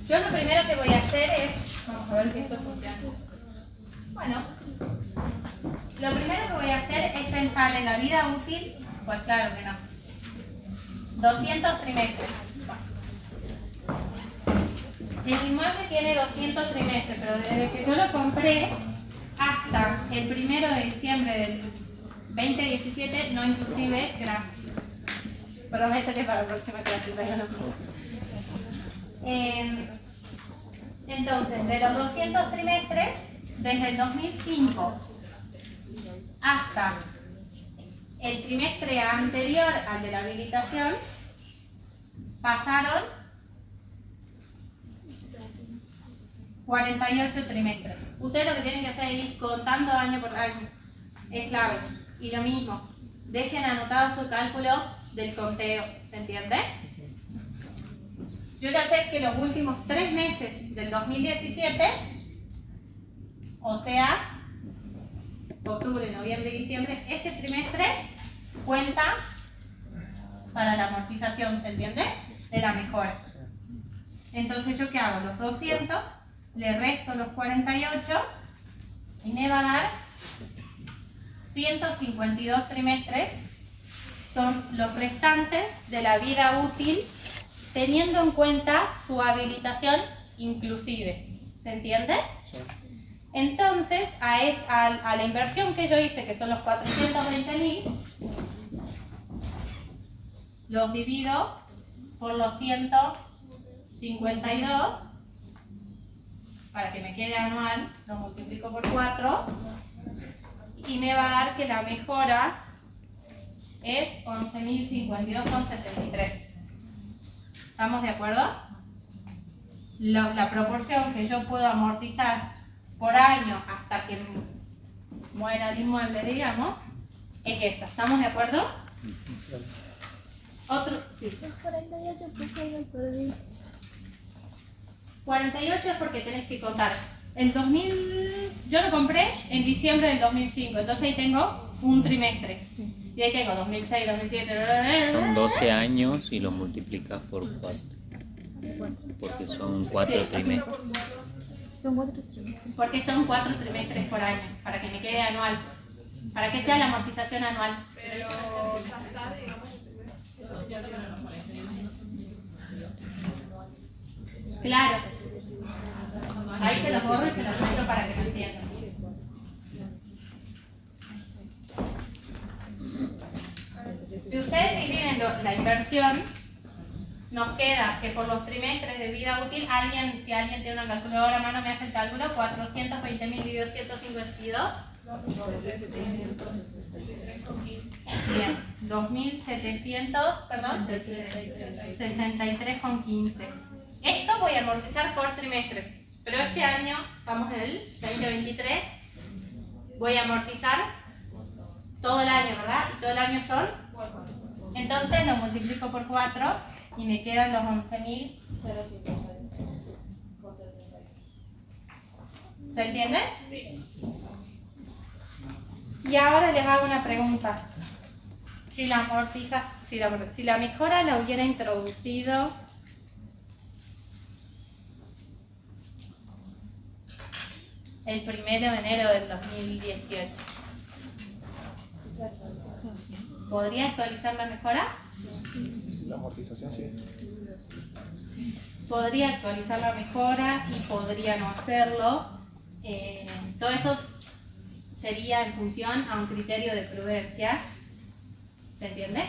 Yo lo primero que voy a hacer es, vamos a ver si esto funciona. Bueno, lo primero que voy a hacer es pensar en la vida útil, pues claro que no. 200 trimestres. El inmueble tiene 200 trimestres, pero desde que yo lo compré hasta el 1 de diciembre del 2017, no inclusive, gracias. Prometo que para la próxima clase yo lo pongo. Entonces, de los 200 trimestres, desde el 2005 hasta el trimestre anterior al de la habilitación, pasaron 48 trimestres. Ustedes lo que tienen que hacer es ir contando año por año. Es clave. Y lo mismo, dejen anotado su cálculo del conteo. ¿Se entiende? Yo ya sé que los últimos 3 meses del 2017, o sea, octubre, noviembre y diciembre, ese trimestre cuenta para la amortización, ¿se entiende? De la mejora. Entonces, ¿yo qué hago? Los 200, le resto los 48 y me va a dar 152 trimestres. Son los restantes de la vida útil, teniendo en cuenta su habilitación inclusive. ¿Se entiende? Sí. Entonces, a la inversión que yo hice, que son los 420.000, los divido por los 152 para que me quede anual, lo multiplico por 4 y me va a dar que la mejora es 11.052,63. ¿Estamos de acuerdo? La proporción que yo puedo amortizar por año hasta que muera el inmueble, digamos, es esa. ¿Estamos de acuerdo? Otro, sí. Los 48, ¿por qué lo perdí? 48 es porque tenés que contar. El 2000, yo lo compré en diciembre del 2005, entonces ahí tengo un trimestre. Y ahí tengo 2006, 2007. Son 12 años y lo multiplicas por 4. Porque son 4 trimestres. Son 4 trimestres. Porque son 4 trimestres por año, para que me quede anual. Para que sea la amortización anual. Pero salta, digamos, Claro. Ahí se los borro y se los muestro para que lo entiendan. Si ustedes dividen la inversión, nos queda que por los trimestres de vida útil, si alguien tiene una calculadora a mano, me hace el cálculo, 420.000 dividido 152. Bien, 2.700, perdón, 63,15. Esto voy a amortizar por trimestre, pero este año, estamos en el 2023, voy a amortizar todo el año, ¿verdad? Y todo el año son, entonces lo multiplico por 4 y me quedan los 11.050. ¿Se entiende? Sí. Y ahora les hago una pregunta. Si la mejora la hubiera introducido el 1 de enero del 2018. ¿Podría actualizar la mejora? La amortización sí. Podría actualizar la mejora y podría no hacerlo. Todo eso sería en función a un criterio de prudencia. ¿Se entiende?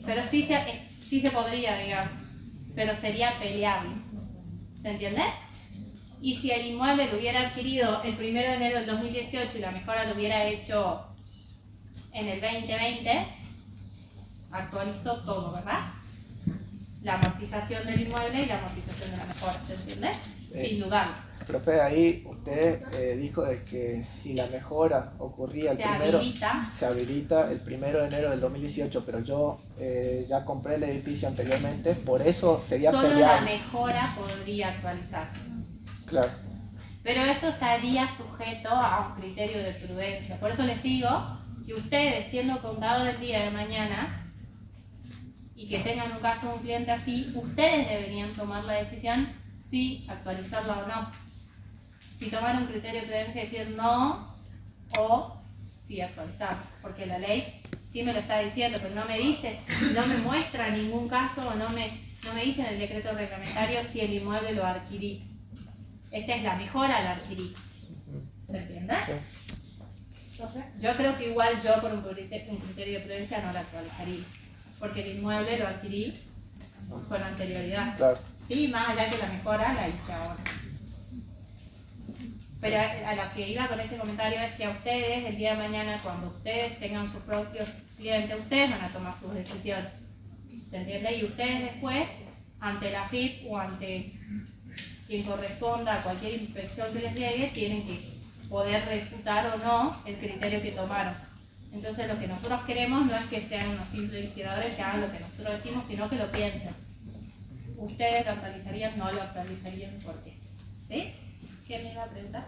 Pero sí se podría, digamos, pero sería peleable. ¿Se entiende? Y si el inmueble lo hubiera adquirido el 1 de enero del 2018 y la mejora lo hubiera hecho en el 2020, actualizó todo, ¿verdad? La amortización del inmueble y la amortización de la mejora, ¿se entiende? Sin dudarlo. Profe, ahí usted dijo de que si la mejora ocurría se habilita el 1 de enero del 2018, pero yo ya compré el edificio anteriormente, por eso sería solo peleable. La mejora podría actualizarse. Claro. Pero eso estaría sujeto a un criterio de prudencia. Por eso les digo que ustedes, siendo contador el día de mañana, y que tengan un caso de un cliente así, ustedes deberían tomar la decisión si actualizarla o no. Si tomar un criterio de prudencia y decir no, o si actualizarla. Porque la ley sí me lo está diciendo, pero no me dice, no me muestra ningún caso, o no me dice en el decreto reglamentario si el inmueble lo adquirí. Esta es la mejora, la adquirí. ¿Se entiende? Yo creo que igual yo por un criterio de prudencia no la actualizaría. Porque el inmueble lo adquirí con anterioridad. Claro. Sí, más allá que la mejora la hice ahora. Pero a lo que iba con este comentario es que a ustedes, el día de mañana, cuando ustedes tengan sus propios clientes, ustedes van a tomar sus decisiones. ¿Se entiende? Y ustedes después, ante la FIP o ante quien corresponda a cualquier inspección que les llegue, tienen que poder refutar o no el criterio que tomaron. Entonces lo que nosotros queremos no es que sean unos simples liquidadores que hagan lo que nosotros decimos, sino que lo piensen. Ustedes lo actualizarían, no lo actualizarían, ¿por qué? ¿Sí? ¿Qué me iba a preguntar?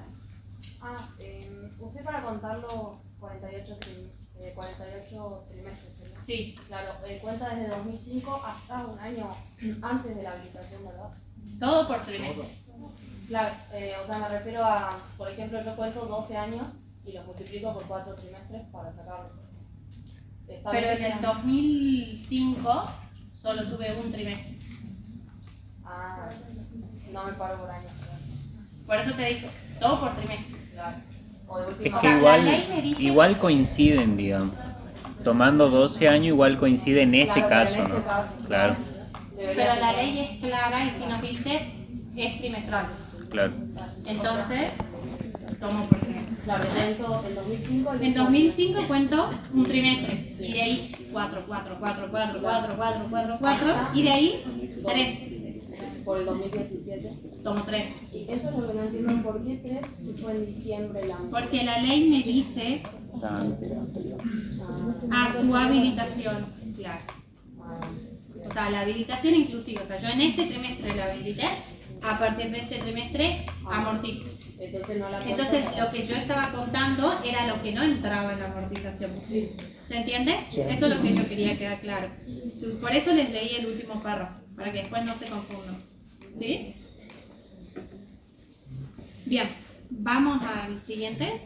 Usted para contar los 48 trimestres, ¿sí? Sí. Claro, cuenta desde 2005 hasta un año antes de la habilitación, ¿verdad? Todo por trimestre. Claro, o sea, me refiero a, por ejemplo, yo cuento 12 años y los multiplico por 4 trimestres para sacarlo. Pero en el 2005 solo tuve un trimestre. Ah, no me paro por año. Por eso te digo, todo por trimestre. Claro. Es que igual coinciden, digamos. Tomando 12 años igual coincide en este caso, ¿no? Claro. Pero la ley es clara y si nos dice es trimestral. Claro. Entonces, tomo por trimestre. Claro, en 2005... En 2005 cuento un trimestre. Y de ahí 4, 4, 4, 4, 4, 4, 4, 4. Y de ahí 3. Por el 2017. Tomo 3. Y eso es lo que no entiendo, ¿por qué 3 si fue en diciembre el año? Porque la ley me dice a su habilitación, claro. O sea, la habilitación inclusiva. O sea, yo en este trimestre la habilité, a partir de este trimestre amortizo. Entonces lo que yo estaba contando era lo que no entraba en la amortización. ¿Se entiende? Eso es lo que yo quería quedar claro. Por eso les leí el último párrafo, para que después no se confundan. ¿Sí? Bien, vamos al siguiente.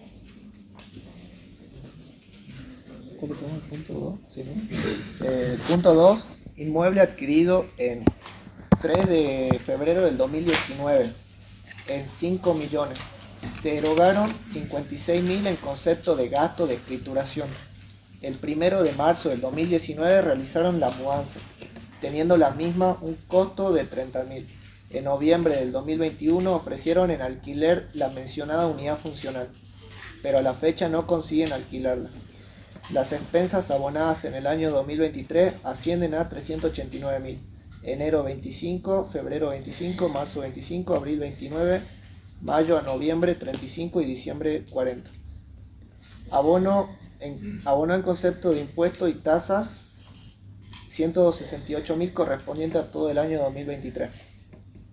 Punto 2, ¿sí, no? Punto 2, inmueble adquirido en 3 de febrero del 2019 en 5 millones. Se erogaron 56.000 en concepto de gasto de escrituración. El 1 de marzo del 2019 realizaron la mudanza, teniendo la misma un costo de 30.000. En noviembre del 2021 ofrecieron en alquiler la mencionada unidad funcional, pero a la fecha no consiguen alquilarla. Las expensas abonadas en el año 2023 ascienden a 389.000. Enero 25, febrero 25, marzo 25, abril 29, mayo a noviembre 35 y diciembre 40. Abono en concepto de impuestos y tasas 168.000 correspondiente a todo el año 2023.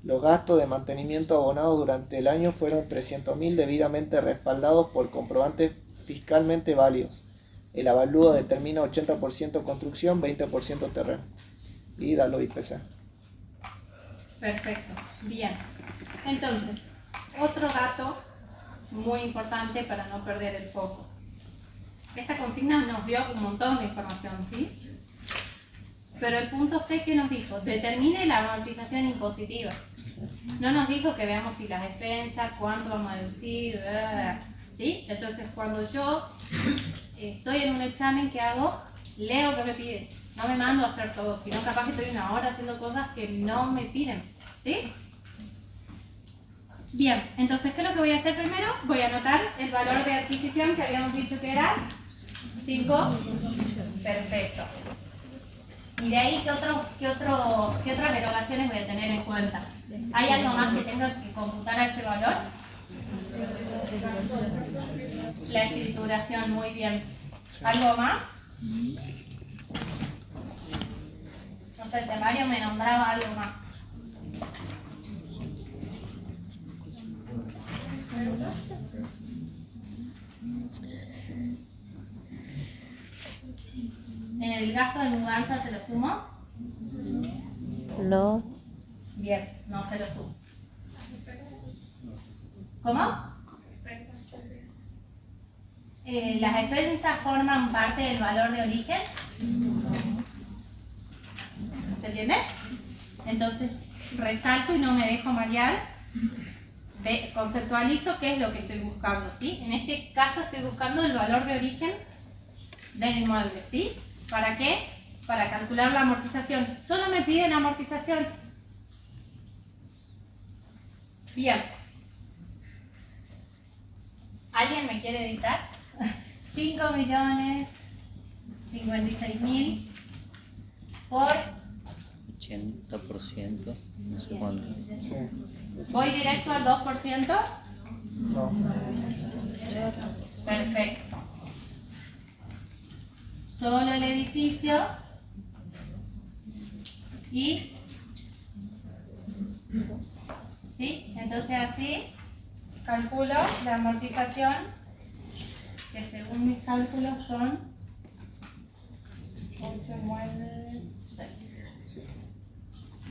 Los gastos de mantenimiento abonados durante el año fueron 300.000 debidamente respaldados por comprobantes fiscalmente válidos. El avalúo determina 80% construcción, 20% terreno. Y da los IPC. Perfecto, bien. Entonces, otro dato muy importante para no perder el foco. Esta consigna nos dio un montón de información, ¿sí? Pero el punto C que nos dijo, determine la amortización impositiva. No nos dijo que veamos si las expensas, cuánto vamos a deducir, ¿sí? Entonces cuando yo estoy en un examen, ¿qué hago? Leo que me pide. No me mando a hacer todo, sino capaz que estoy una hora haciendo cosas que no me piden, ¿sí? Bien, entonces, ¿qué es lo que voy a hacer primero? Voy a anotar el valor de adquisición que habíamos dicho que era 5. Perfecto. Y de ahí, ¿qué otras derogaciones voy a tener en cuenta? ¿Hay algo más que tenga que computar a ese valor? La escrituración, muy bien. ¿Algo más? No sé, el temario me nombraba algo más. ¿En el gasto de mudanza se lo sumo? No. Bien, no se lo sumo. ¿Cómo? ¿Las expensas forman parte del valor de origen? ¿Se entiende? Entonces, resalto y no me dejo marear. Conceptualizo qué es lo que estoy buscando, ¿sí? En este caso estoy buscando el valor de origen del inmueble, ¿sí? ¿Para qué? Para calcular la amortización. Solo me piden amortización. Bien. ¿Alguien me quiere editar? 5.056.000 por 80%, no sé cuánto. Sí. ¿Voy directo al 2%? No. Perfecto. Solo el edificio y... ¿sí? Entonces así calculo la amortización, que según mis cálculos son 8, 9, 6.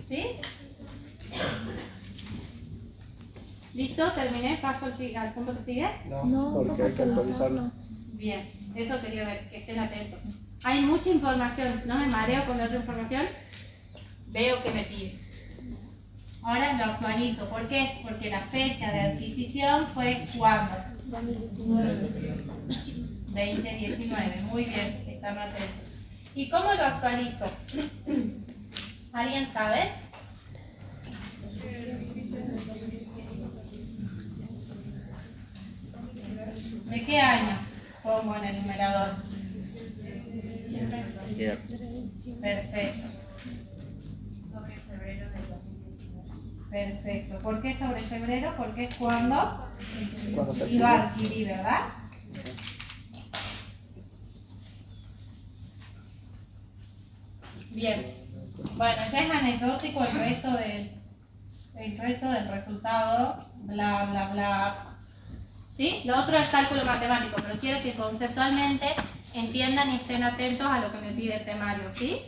¿Sí? ¿Listo? ¿Terminé? ¿Paso al punto que sigue? No, porque hay que actualizarlo. Bien, eso quería ver, que estén atentos. Hay mucha información, no me mareo con la otra información, veo que me pide. Ahora lo actualizo, ¿por qué? Porque la fecha de adquisición fue ¿cuándo? 2019, muy bien, están atentos. ¿Y cómo lo actualizo? ¿Alguien sabe? ¿De qué año pongo en el numerador? Cierto. Perfecto. Sobre febrero del 2019. Perfecto. ¿Por qué sobre febrero? Porque es cuando Se iba a adquirir, ¿verdad? Bien. Bueno, ya es anecdótico el resto del resultado, bla, bla, bla. ¿Sí? Lo otro es cálculo matemático, pero quiero que conceptualmente entiendan y estén atentos a lo que me pide el temario, ¿sí?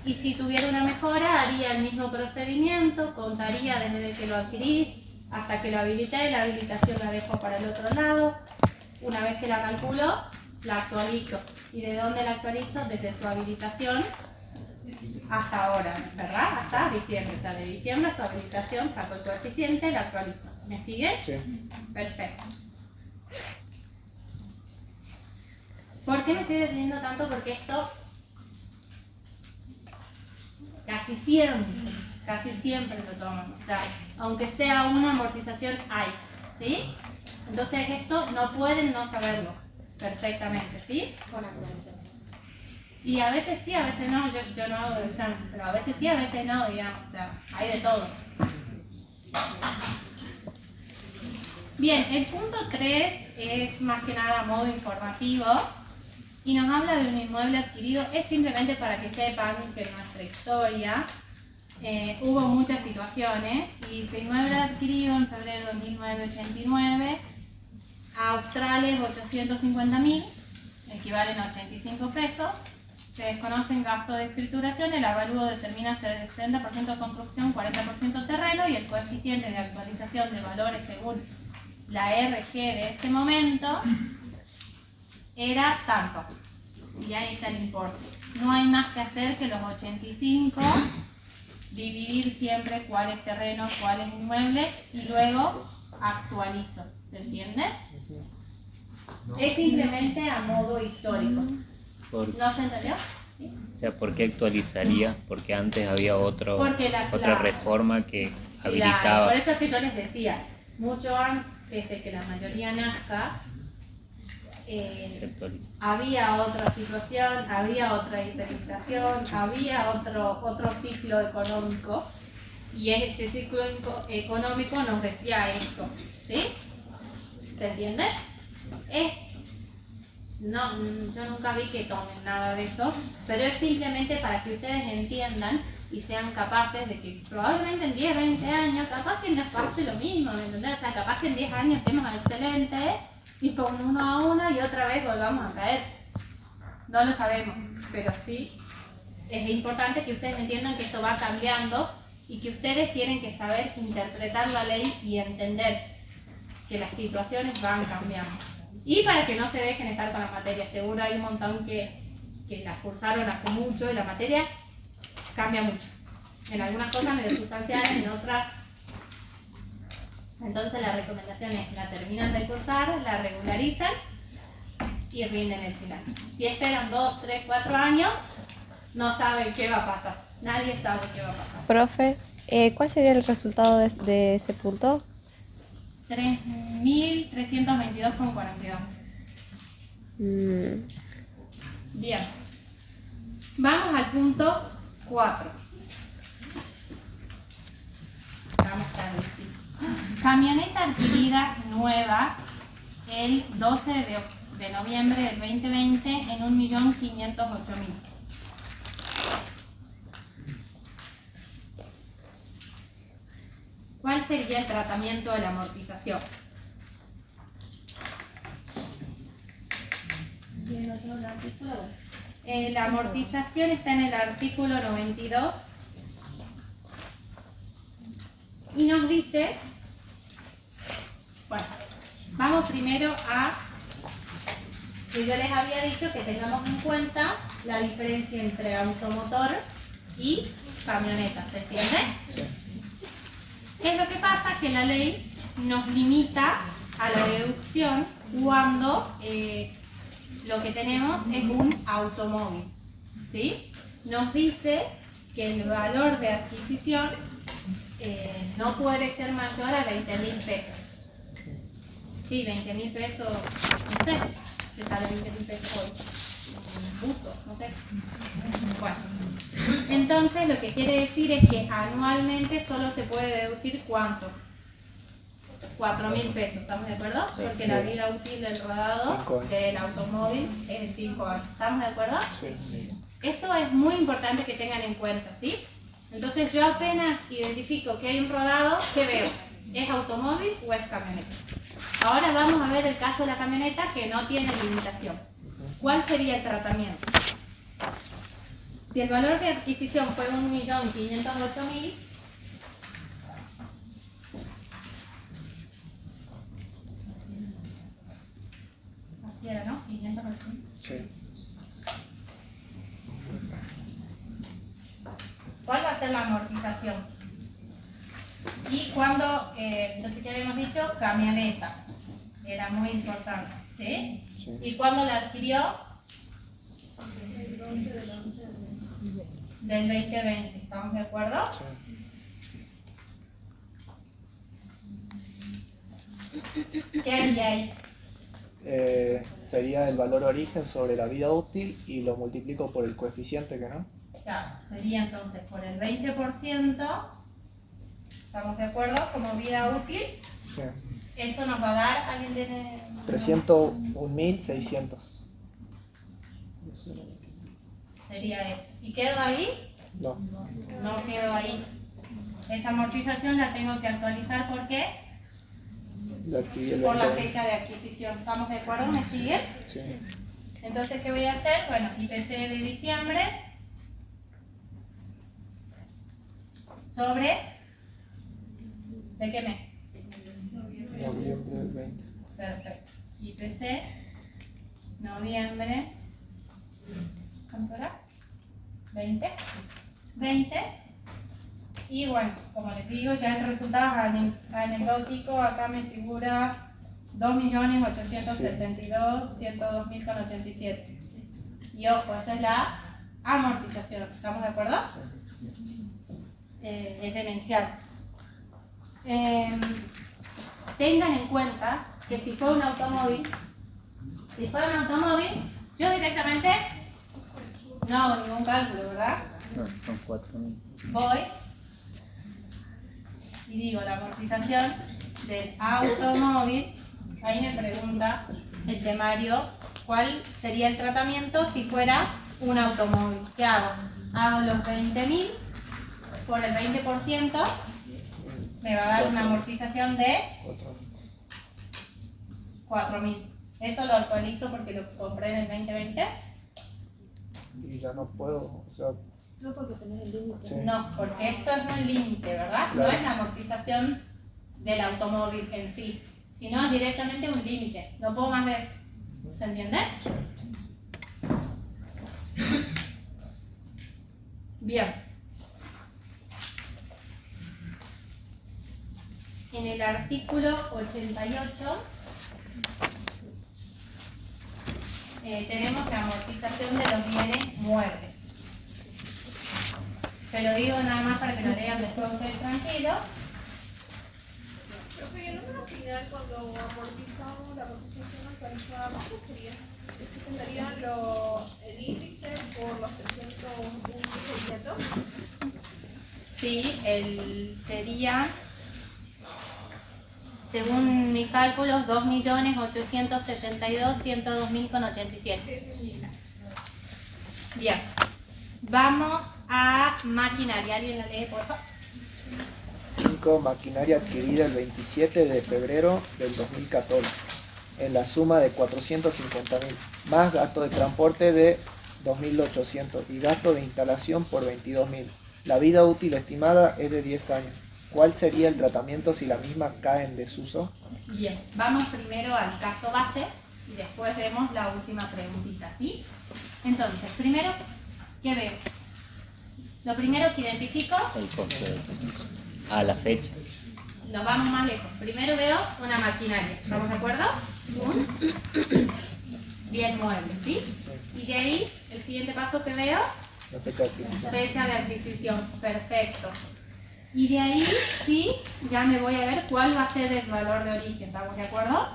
Y si tuviera una mejora, haría el mismo procedimiento, contaría desde que lo adquirí hasta que lo habilité, la habilitación la dejo para el otro lado. Una vez que la calculo, la actualizo. ¿Y de dónde la actualizo? Desde su habilitación hasta ahora, ¿verdad? Hasta diciembre. O sea, de diciembre a su habilitación saco el coeficiente, la actualizo. ¿Me sigue? Sí. Perfecto. ¿Por qué me estoy deteniendo tanto? Porque esto casi siempre lo toman. O sea, aunque sea una amortización, hay. ¿Sí? Entonces esto no pueden no saberlo perfectamente, ¿sí? Con actualización. Y a veces sí, a veces no, yo no hago el examen, pero a veces sí, a veces no, digamos, o sea, hay de todo. Bien, el punto 3 es más que nada a modo informativo y nos habla de un inmueble adquirido. Es simplemente para que sepan que en nuestra historia hubo muchas situaciones y se inmueble adquirido en febrero de 1989 a australes 850.000, equivalen a 85 pesos, Se desconocen gastos de escrituración, el avalúo determina ser de 60% construcción, 40% terreno y el coeficiente de actualización de valores según la RG de ese momento era tanto. Y ahí está el importe. No hay más que hacer que los 85, dividir siempre cuál es terreno, cuál es inmueble y luego actualizo. ¿Se entiende? Es simplemente a modo histórico. ¿No se entendió? ¿Sí? O sea, ¿por qué actualizaría? Porque antes había otra reforma que Claro, habilitaba. por eso es que yo les decía, mucho antes de que la mayoría nazca, Se actualiza. había otra situación, había otra hiperinflación, había otro ciclo económico y ese ciclo económico nos decía esto, ¿sí? ¿Se entiende? No, yo nunca vi que tomen nada de eso, pero es simplemente para que ustedes entiendan y sean capaces de que probablemente en 10, 20 años, capaz que nos pase lo mismo, ¿me entendés? O sea, capaz que en 10 años estemos excelentes y con uno a uno y otra vez volvamos a caer. No lo sabemos, pero sí es importante que ustedes entiendan que esto va cambiando y que ustedes tienen que saber interpretar la ley y entender que las situaciones van cambiando. Y para que no se dejen estar con la materia, seguro hay un montón que las cursaron hace mucho y la materia cambia mucho. En algunas cosas medio sustanciales, en otras. Entonces la recomendación es la terminan de cursar, la regularizan y rinden el final. Si esperan 2, 3, 4 años, no saben qué va a pasar. Nadie sabe qué va a pasar. Profe, ¿cuál sería el resultado de ese punto? 3.322,42. Bien. Vamos al punto 4. Vamos tarde, sí. Camioneta adquirida nueva el 12 de noviembre del 2020 en 1.508.000. ¿Cuál sería el tratamiento de la amortización? La amortización está en el artículo 92 y nos dice, bueno, vamos primero a, que yo les había dicho que tengamos en cuenta la diferencia entre automotor y camioneta, ¿se entiende? ¿Qué es lo que pasa? Que la ley nos limita a la deducción cuando lo que tenemos es un automóvil, ¿sí? Nos dice que el valor de adquisición no puede ser mayor a 20.000 pesos. Sí, 20.000 pesos, no sé, que sale 20.000 pesos hoy. Buzo, no sé. Bueno, entonces lo que quiere decir es que anualmente solo se puede deducir ¿cuánto? 4.000 pesos, ¿estamos de acuerdo? Porque la vida útil del rodado del automóvil es de 5 años, ¿estamos de acuerdo? Sí. Eso es muy importante que tengan en cuenta, ¿sí? Entonces yo apenas identifico que hay un rodado, ¿qué veo? ¿Es automóvil o es camioneta? Ahora vamos a ver el caso de la camioneta que no tiene limitación. ¿Cuál sería el tratamiento? Si el valor de adquisición fue 1.508.000, así era, ¿no? 508.000. Sí. ¿Cuál va a ser la amortización? Y cuando, entonces, ¿qué habíamos dicho? Camioneta. Era muy importante, ¿sí? Sí. ¿Y cuándo la adquirió? Del 2020, ¿estamos de acuerdo? Sí. ¿Qué haría ahí? Sería el valor origen sobre la vida útil y lo multiplico por el coeficiente que no. Claro, sería entonces por el 20%, ¿estamos de acuerdo? Como vida útil, Sí. eso nos va a dar, ¿alguien tiene? 301.600. Sería esto. ¿Y quedo ahí? No. No quedo ahí. Esa amortización la tengo que actualizar, ¿por qué? De aquí el Por la 20. fecha de adquisición. ¿Estamos de acuerdo? ¿Me sigue? Sí. Entonces, ¿qué voy a hacer? Bueno, IPC de diciembre sobre... ¿de qué mes? Noviembre del 20. Perfecto. IPC, noviembre, ¿cuánto era? 20. 20. Y bueno, como les digo, ya el resultado anecdótico, acá me figura 2.872.102.087. Y ojo, esa es la amortización. ¿Estamos de acuerdo? Es demencial. Tengan en cuenta que si fuera un automóvil, yo directamente no hago ningún cálculo, ¿verdad? No, son 4.000. Voy y digo la amortización del automóvil. Ahí me pregunta el temario cuál sería el tratamiento si fuera un automóvil. ¿Qué hago? Hago los 20.000 por el 20%, me va a dar una amortización de 4.000. Eso lo actualizo porque lo compré en el 2020. Y ya no puedo, o sea... No porque tenés el límite. Sí. No, porque esto es un límite, ¿verdad? Claro. No es la amortización del automóvil en sí, sino es directamente un límite. No puedo más de eso. ¿Se entiende? Bien. En el artículo 88 tenemos la amortización de los bienes muebles. Se lo digo nada más para que lo lean después ustedes tranquilos. Profe, el número final cuando amortizamos la amortización actualizada, ¿cuánto sería? ¿Esto tendría el índice por los 300 puntos inmediatos? Sí, sería, según mis cálculos, 2.872.102.087. Bien. Vamos a maquinaria. ¿Alguien la lee, por favor? 5. Maquinaria adquirida el 27 de febrero del 2014 en la suma de 450.000, más gasto de transporte de 2.800 y gasto de instalación por 22.000. La vida útil estimada es de 10 años. ¿Cuál sería el tratamiento si la misma cae en desuso? Bien, vamos primero al caso base y después vemos la última preguntita, ¿sí? Entonces, primero, ¿qué veo? Lo primero que identifico, El costo de adquisición. A la fecha. nos vamos más lejos. Primero veo una maquinaria, ¿estamos de acuerdo? Un bien mueble, ¿sí? Y de ahí, el siguiente paso que veo, La fecha de adquisición. fecha de adquisición, perfecto. Y de ahí, sí, ya me voy a ver cuál va a ser el valor de origen, ¿estamos de acuerdo?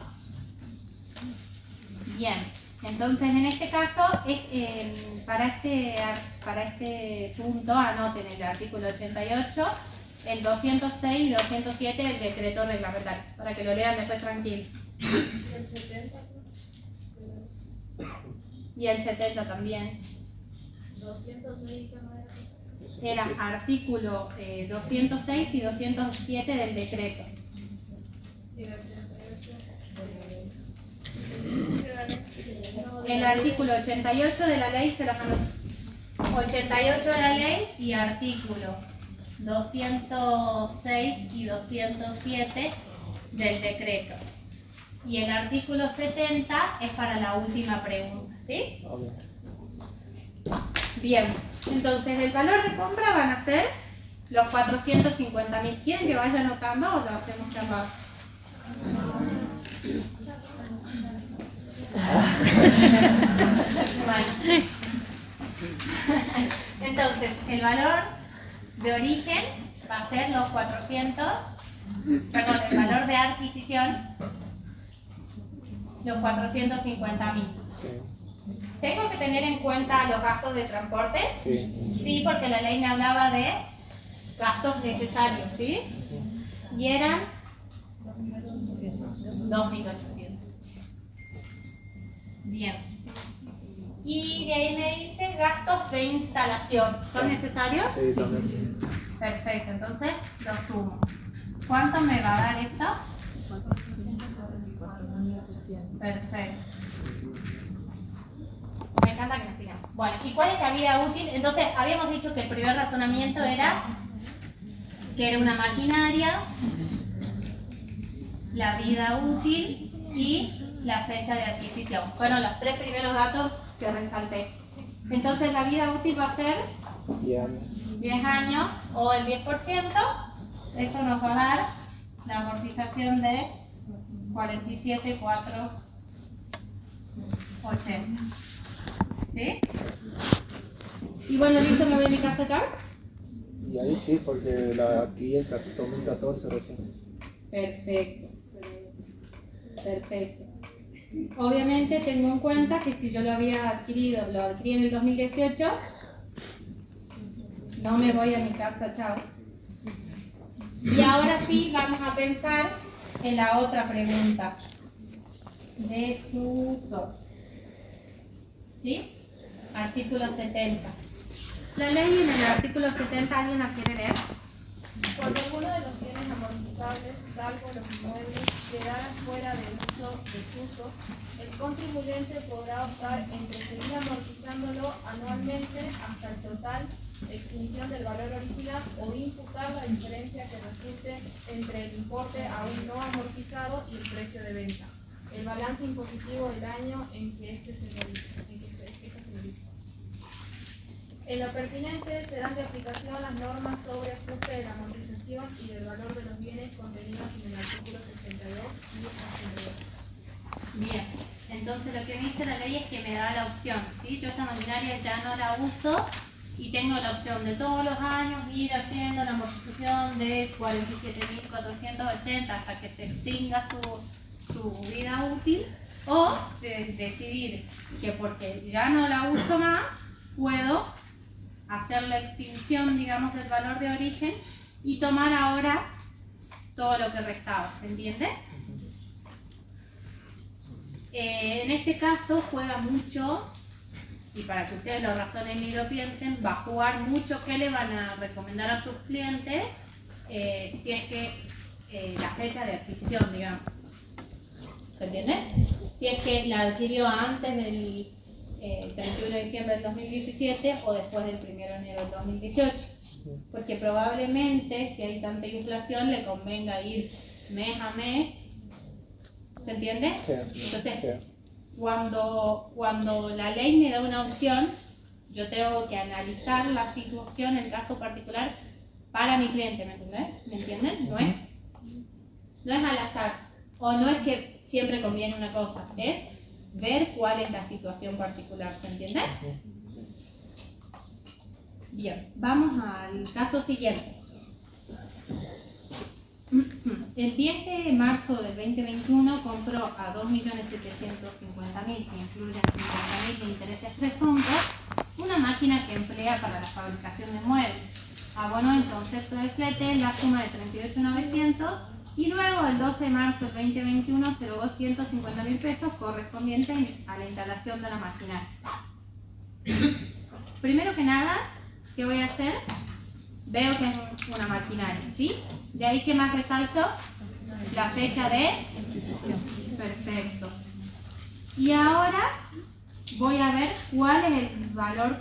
Bien, entonces en este caso, para este punto, anoten el artículo 88, el 206 y 207 del decreto reglamentario, para que lo lean después tranquilo. El 70. Y el 70 también. 206 que no era. Era artículo 206 y 207 del decreto. Sí, el 88. El artículo 88 de la ley se los anoto. 88 de la ley y artículo 206 y 207 del decreto. Y el artículo 70 es para la última pregunta, ¿sí? Bien, entonces el valor de compra van a ser los 450.000. ¿Quieren que vaya anotando o lo hacemos llamado? Vale. Entonces, el valor de origen va a ser los 400, perdón, el valor de adquisición, los 450.000. ¿Tengo que tener en cuenta los gastos de transporte? Sí. Sí, porque la ley me hablaba de gastos necesarios, ¿sí? Y eran 2.800. Bien. Y de ahí me dice gastos de instalación. ¿Son necesarios? Sí, también. Perfecto, entonces lo sumo. ¿Cuánto me va a dar esto? 444.800. Perfecto. Bueno, ¿y cuál es la vida útil? Entonces, habíamos dicho que el primer razonamiento era que era una maquinaria, la vida útil y la fecha de adquisición. Fueron los 3 primeros datos que resalté. Entonces, la vida útil va a ser 10 años o el 10%. Eso nos va a dar la amortización de 47,480. ¿Sí? Y bueno, listo, me voy a mi casa ya. Y ahí sí, porque la adquirí el 2014 recién. Perfecto. Perfecto. Obviamente tengo en cuenta que si yo lo adquirí en el 2018, no me voy a mi casa, chao. Y ahora sí vamos a pensar en la otra pregunta. Desuso. ¿Sí? Artículo 70. La ley en el artículo 70, ¿alguien la quiere leer? Cuando alguno de los bienes amortizables, salvo los inmuebles, quedara fuera de desuso, el contribuyente podrá optar entre seguir amortizándolo anualmente hasta el total extinción del valor original o imputar la diferencia que resulte entre el importe aún no amortizado y el precio de venta. El balance impositivo del año en que este se realiza. En lo pertinente serán de aplicación las normas sobre ajuste de la amortización y del valor de los bienes contenidos en el artículo 62 y 82. Bien, entonces lo que dice la ley es que me da la opción, ¿sí? Yo esta maquinaria ya no la uso y tengo la opción de todos los años ir haciendo la amortización de 47.480 hasta que se extinga su vida útil, o de decidir que porque ya no la uso más, puedo hacer la extinción, digamos, del valor de origen y tomar ahora todo lo que restaba, ¿se entiende? En este caso juega mucho, y para que ustedes lo razonen y lo piensen, va a jugar mucho qué le van a recomendar a sus clientes si es que la fecha de adquisición, digamos. ¿Se entiende? Si es que la adquirió antes del 31 de diciembre del 2017 o después del 1 de enero del 2018. Porque probablemente, si hay tanta inflación, le convenga ir mes a mes. ¿Se entiende? Sí. Entonces, Sí. cuando la ley me da una opción, yo tengo que analizar la situación, el caso particular, para mi cliente, ¿me entienden? No es al azar, o no es que siempre conviene una cosa, es ver cuál es la situación particular, ¿se entiende? Bien, vamos al caso siguiente. El 10 de marzo del 2021 compró a 2.750.000, que incluyen 50.000 de intereses presuntos, una máquina que emplea para la fabricación de muebles. Abonó en concepto de flete la suma de 38.900 y luego el 12 de marzo del 2021 se erogó 150.000 pesos correspondientes a la instalación de la maquinaria. Primero que nada, ¿qué voy a hacer? Veo que es una maquinaria, ¿sí? De ahí, ¿qué más resalto? La fecha de adquisición. Perfecto. Y ahora voy a ver cuál es el valor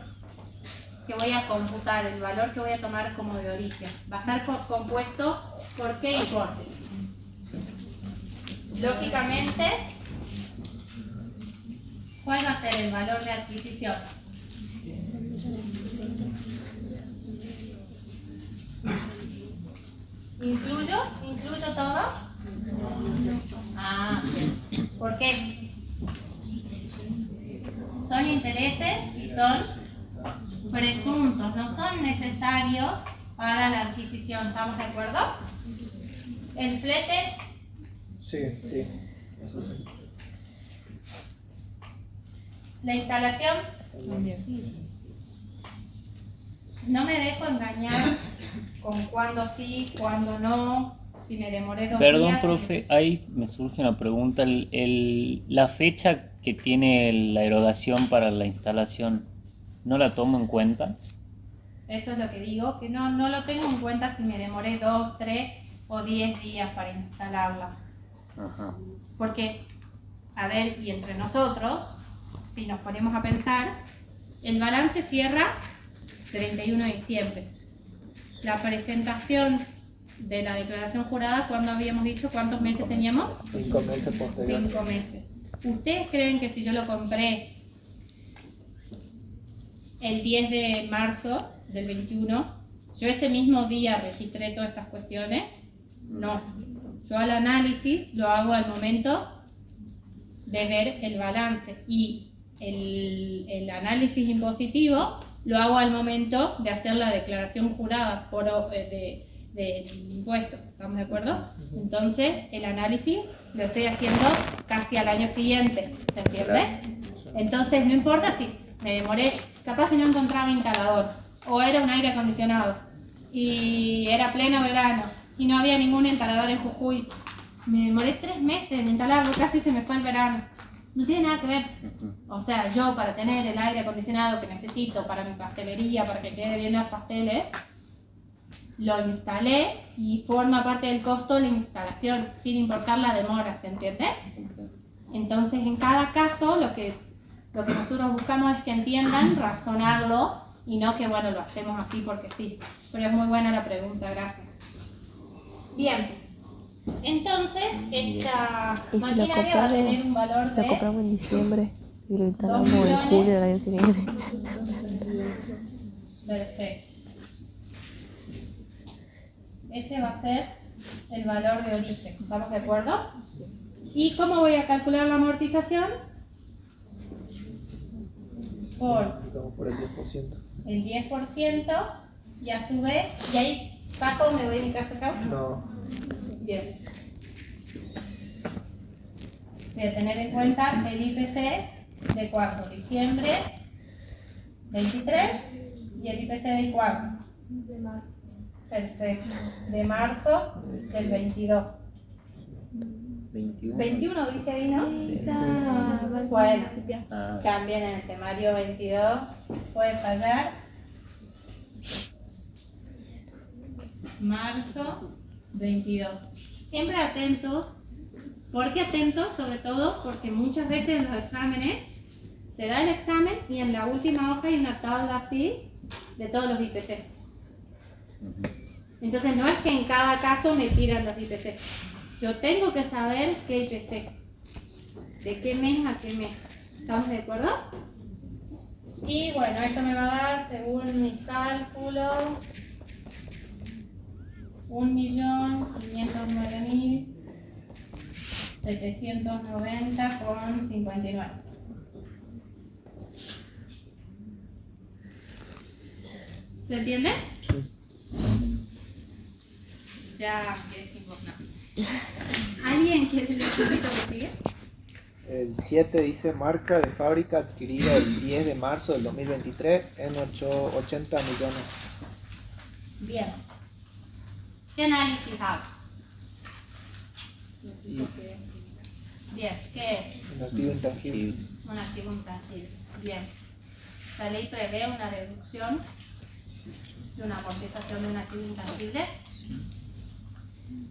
que voy a computar, el valor que voy a tomar como de origen. Va a estar compuesto por qué importe. Lógicamente, ¿cuál va a ser el valor de adquisición? ¿Incluyo todo? Ah, bien. ¿Por qué? Son intereses y son presuntos, no son necesarios para la adquisición, ¿estamos de acuerdo? ¿El flete? Sí, sí. ¿La instalación? No me dejo engañar con cuándo sí, cuándo no, si me demoré 2 días. Perdón, profe, ahí me surge una pregunta. La fecha que tiene la erogación para la instalación, ¿no la tomo en cuenta? Eso es lo que digo, que no lo tengo en cuenta si me demoré 2, 3 o 10 días para instalarla. Ajá. Porque, a ver, y entre nosotros, si nos ponemos a pensar, El balance cierra 31 de diciembre. La presentación de la declaración jurada, ¿cuándo habíamos dicho? ¿Cuántos meses teníamos? 5 meses posteriores. 5 meses. ¿Ustedes creen que si yo lo compré el 10 de marzo del 21, yo ese mismo día registré todas estas cuestiones? No. Yo al análisis lo hago al momento de ver el balance y el análisis impositivo lo hago al momento de hacer la declaración jurada del impuesto. ¿Estamos de acuerdo? Entonces, el análisis lo estoy haciendo casi al año siguiente. ¿Se entiende? Entonces, no importa si me demoré, capaz que no encontraba instalador, o era un aire acondicionado, y era pleno verano, y no había ningún instalador en Jujuy. Me demoré 3 meses en instalarlo, casi se me fue el verano. No tiene nada que ver. O sea, yo para tener el aire acondicionado que necesito para mi pastelería, para que quede bien los pasteles, lo instalé y forma parte del costo la instalación, sin importar la demora, ¿se entiende? Entonces, en cada caso, lo que nosotros buscamos es que entiendan, razonarlo, y no que, bueno, lo hacemos así porque sí. Pero es muy buena la pregunta, gracias. Bien. Entonces, esta ¿Y si lo maquinaria va a tener un valor si lo de compramos en diciembre y lo instalamos en junio del año que viene? Perfecto. Ese va a ser el valor de origen. ¿Estamos de acuerdo? ¿Y cómo voy a calcular la amortización? Por el 10%. El 10% y a su vez, y ahí, Paco, ¿me voy a mi casa acá? No. Bien. Voy a tener en cuenta el IPC de cuándo, diciembre 23 y el IPC de cuándo. De marzo. Perfecto. De marzo del 22. 21. 21 dice ahí, ¿no? Sí. Bueno, Ah, también en el temario 22 puede fallar. Marzo 22. Siempre atentos. ¿Por qué atentos? Sobre todo porque muchas veces en los exámenes se da el examen y en la última hoja hay una tabla así de todos los IPC. Entonces no es que en cada caso me tiran los IPC. Yo tengo que saber qué IPC, de qué mes a qué mes. ¿Estamos de acuerdo? Y bueno, esto me va a dar, según mis cálculos, 1.509.790,59. ¿Se entiende? Ya decimos no. ¿Alguien quiere decir lo que sigue? El 7 dice marca de fábrica adquirida el 10 de marzo del 2023 en 80 millones. Bien. ¿Qué análisis hago? Y Bien, ¿qué es? un activo intangible. Un activo intangible. Bien. La ley prevé una deducción de una amortización de un activo intangible.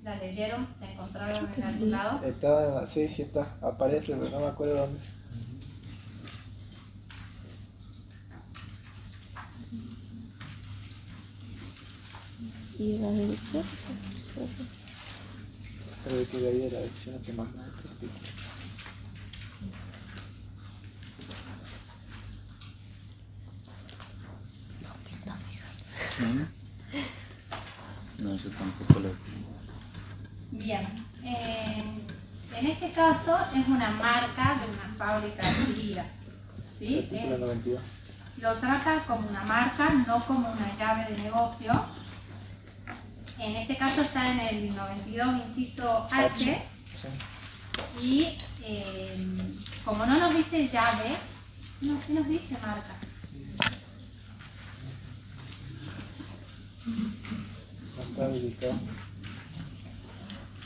¿La leyeron? ¿La encontraron en algún lado? Está, sí, sí está, aparece, pero no me acuerdo dónde. ¿Y la deducción? No sé. Creo que de ahí de la deducción que más me gusta. no, yo tampoco lo. Bien. En este caso es una marca de una fábrica adquirida. ¿Sí? Artículo 92. Lo trata como una marca, no como una llave de negocio. En este caso está en el 92, inciso H. Sí. Y como no nos dice llave, no, sí nos dice marca. No está habilitado.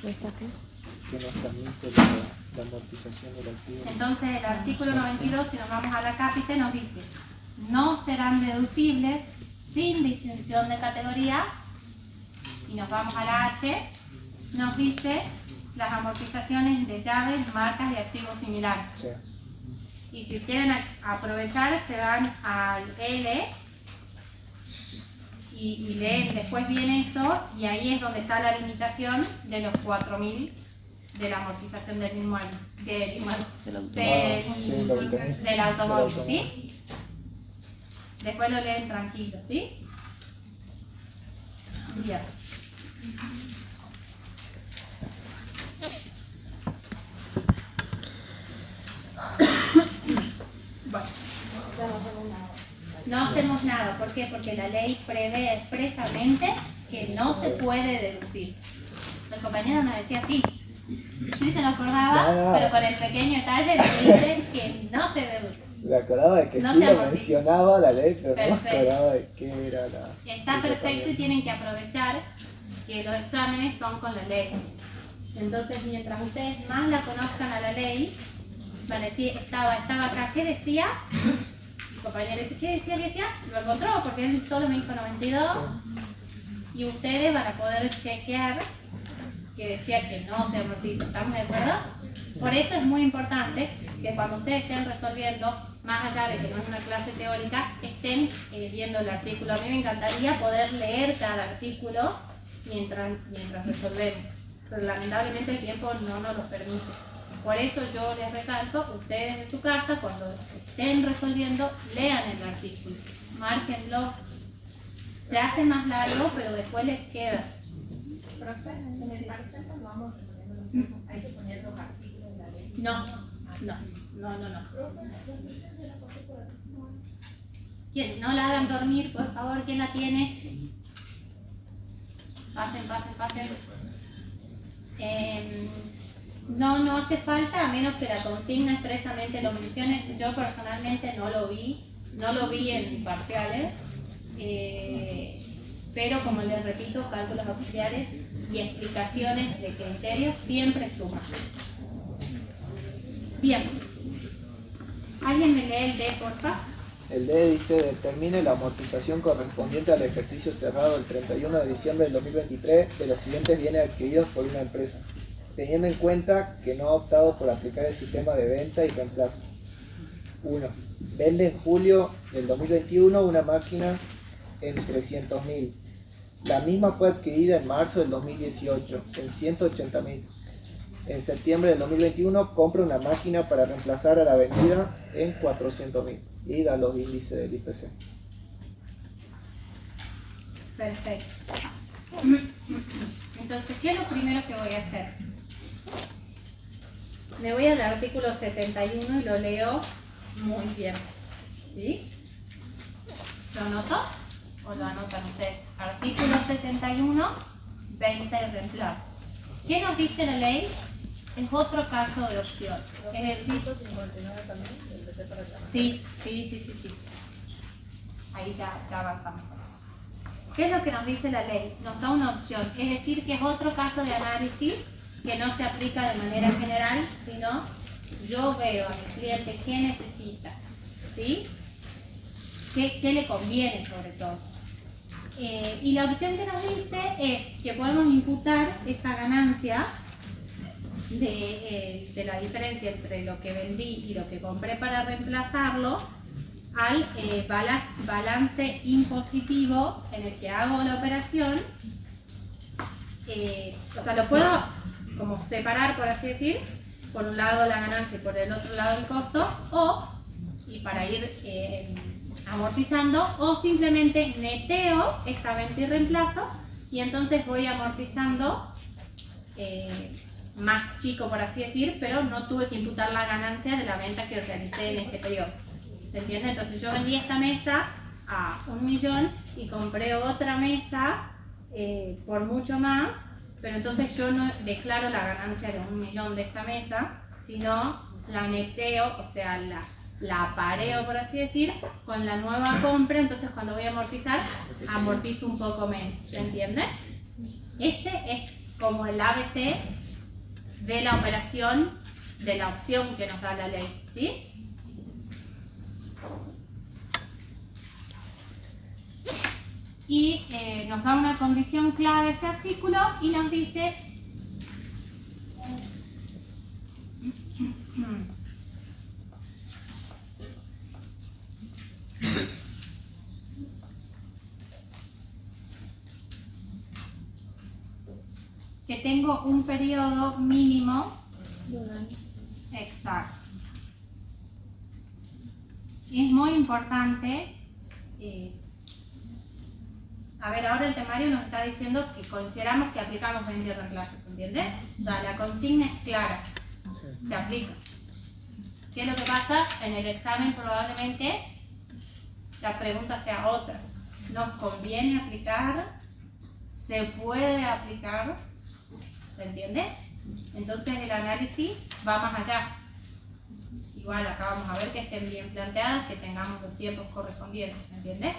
¿No está aquí? Que no se admite la amortización del activo. Entonces el artículo 92, si nos vamos a la cápita, nos dice no serán deducibles sin distinción de categoría. Y nos vamos a la H, nos dice las amortizaciones de llaves, marcas y activos similares. Sí. Y si quieren aprovechar, se van al L y leen después bien eso, y ahí es donde está la limitación de los 4.000 de la amortización del mismo año, del automóvil, ¿sí? Después lo leen tranquilo, ¿sí? Bien. Bueno. No hacemos nada. ¿Por qué? Porque la ley prevé expresamente que no se puede deducir. El compañero nos decía sí. Sí se lo acordaba, pero con el pequeño detalle que dice que no se deduce. Me acordaba de que No sí se lo amortiza. mencionaba la ley, pero no me Perfecto. acordaba de qué era la... Está perfecto y tienen que aprovechar que los exámenes son con la ley. Entonces, mientras ustedes más la conozcan a la ley, van a decir, estaba acá, ¿qué decía? Mi compañero dice, ¿qué decía? Lo encontró porque él solo me dijo 92 y ustedes van a poder chequear que decía que no se amortiza. ¿Estamos de acuerdo? Por eso es muy importante que cuando ustedes estén resolviendo, más allá de que no es una clase teórica, estén viendo el artículo. A mí me encantaría poder leer cada artículo mientras resolvemos, pero lamentablemente el tiempo no nos lo permite. Por eso yo les recalco, ustedes en su casa, cuando estén resolviendo, lean el artículo, márquenlo. Se hace más largo, pero después les queda. Profe, en el parcial cuando vamos resolviendo los puntos, hay que poner los artículos de la ley. No. ¿Quién? No la hagan dormir, por favor. ¿Quién la tiene? Pasen. No hace falta, a menos que la consigna expresamente lo mencione. Yo personalmente no lo vi en parciales, pero como les repito, cálculos auxiliares y explicaciones de criterios siempre suman. Bien. ¿Alguien me lee el D, porfa? El D dice, determine la amortización correspondiente al ejercicio cerrado el 31 de diciembre del 2023 de los siguientes bienes adquiridos por una empresa, teniendo en cuenta que no ha optado por aplicar el sistema de venta y reemplazo. 1. Vende en julio del 2021 una máquina en 300.000. La misma fue adquirida en marzo del 2018 en 180.000. En septiembre del 2021 compra una máquina para reemplazar a la vendida en 400.000. Y da los índices del IPC. Perfecto. Entonces, ¿qué es lo primero que voy a hacer? Me voy al artículo 71 y lo leo muy bien. ¿Sí? ¿Lo anoto? ¿O lo anotan ustedes? Artículo 71, venta y reemplazo. ¿Qué nos dice la ley? Es otro caso de opción. Es decir, 159 también, el de para atrás. sí. Ahí ya avanzamos. ¿Qué es lo que nos dice la ley? Nos da una opción, es decir, que es otro caso de análisis que no se aplica de manera general, sino yo veo a mi cliente qué necesita, ¿sí? ¿Qué le conviene sobre todo? Y la opción que nos dice es que podemos imputar esa ganancia de la diferencia entre lo que vendí y lo que compré para reemplazarlo al balance impositivo en el que hago la operación. O sea, lo puedo como separar, por así decir, por un lado la ganancia y por el otro lado el costo, y para ir amortizando, o simplemente neteo esta venta y reemplazo y entonces voy amortizando más chico, por así decir, pero no tuve que imputar la ganancia de la venta que realicé en este periodo. ¿Se entiende? Entonces yo vendí esta mesa a 1.000.000 y compré otra mesa por mucho más, pero entonces yo no declaro la ganancia de 1.000.000 de esta mesa, sino la neteo, o sea, la apareo, por así decir, con la nueva compra. Entonces cuando voy a amortizar, amortizo un poco menos. ¿Se entiende? Ese es como el ABC de la operación, de la opción que nos da la ley, ¿sí? Y nos da una condición clave este artículo y nos dice que tengo un periodo mínimo De un año. exacto. Es muy importante. A ver, ahora el temario nos está diciendo que consideramos que aplicamos 20 reemplazos, ¿entiendes? O sea, la consigna es clara, se aplica. ¿Qué es lo que pasa? En el examen probablemente la pregunta sea otra. ¿Nos conviene aplicar? ¿Se puede aplicar? ¿Se entiende? Entonces el análisis va más allá. Igual acá vamos a ver que estén bien planteadas, que tengamos los tiempos correspondientes, ¿se entiende?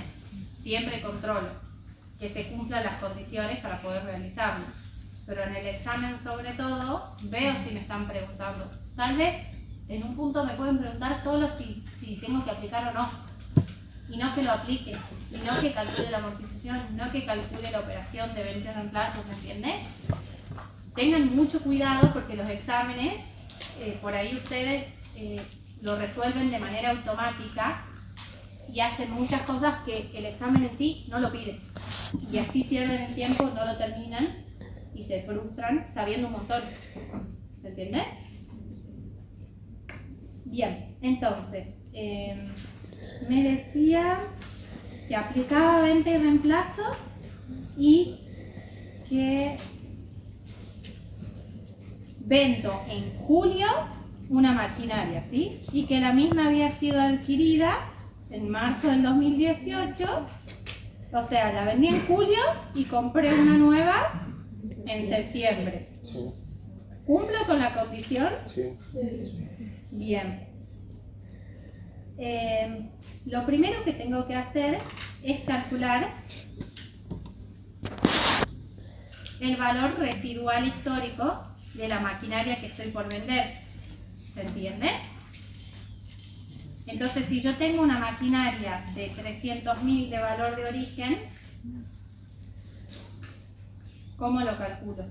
Siempre controlo que se cumplan las condiciones para poder realizarlo. Pero en el examen sobre todo, veo si me están preguntando. Tal vez en un punto me pueden preguntar solo si tengo que aplicar o no. Y no que lo aplique, y no que calcule la amortización, no que calcule la operación de 20 reemplazos, ¿se entiende? Tengan mucho cuidado porque los exámenes, por ahí ustedes lo resuelven de manera automática y hacen muchas cosas que el examen en sí no lo pide. Y así pierden el tiempo, no lo terminan y se frustran sabiendo un montón. ¿Se entiende? Bien, entonces, me decía que aplicaba 20 reemplazos y que vendo en julio una maquinaria, ¿sí? Y que la misma había sido adquirida en marzo del 2018, o sea, la vendí en julio y compré una nueva en septiembre. Sí. ¿Cumplo con la condición? Sí. Bien. Lo primero que tengo que hacer es calcular el valor residual histórico de la maquinaria que estoy por vender. ¿Se entiende? Entonces, si yo tengo una maquinaria de 300.000 de valor de origen, ¿cómo lo calculo?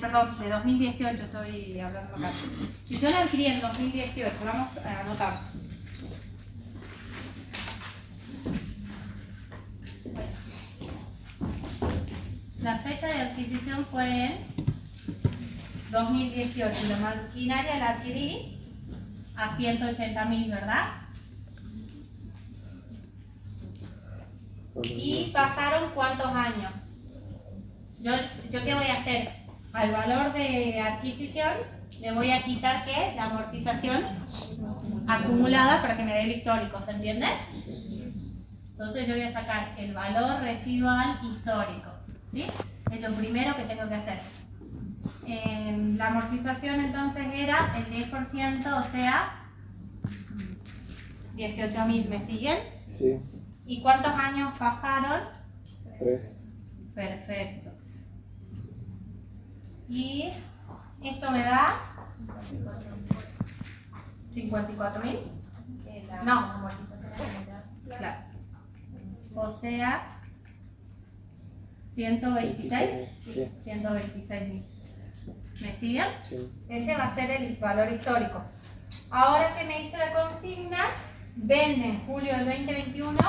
Perdón, de 2018 estoy hablando acá. Si yo la adquirí en 2018, vamos a anotar. La fecha de adquisición fue en 2018 y la maquinaria la adquirí a 180.000, ¿verdad? Y pasaron ¿cuántos años? ¿Yo qué voy a hacer? Al valor de adquisición le voy a quitar ¿qué? La amortización acumulada para que me dé el histórico, ¿se entiende? Entonces yo voy a sacar el valor residual histórico, ¿sí? Es lo primero que tengo que hacer. La amortización entonces era el 10%, o sea, 18.000, ¿me siguen? Sí. ¿Y cuántos años pasaron? 3. Perfecto. Y esto me da 54.000. No. Claro. O sea, 126. Sí. 126.000. ¿Me siguen? Sí. Ese va a ser el valor histórico. Ahora que me hice la consigna, vende en julio del 2021,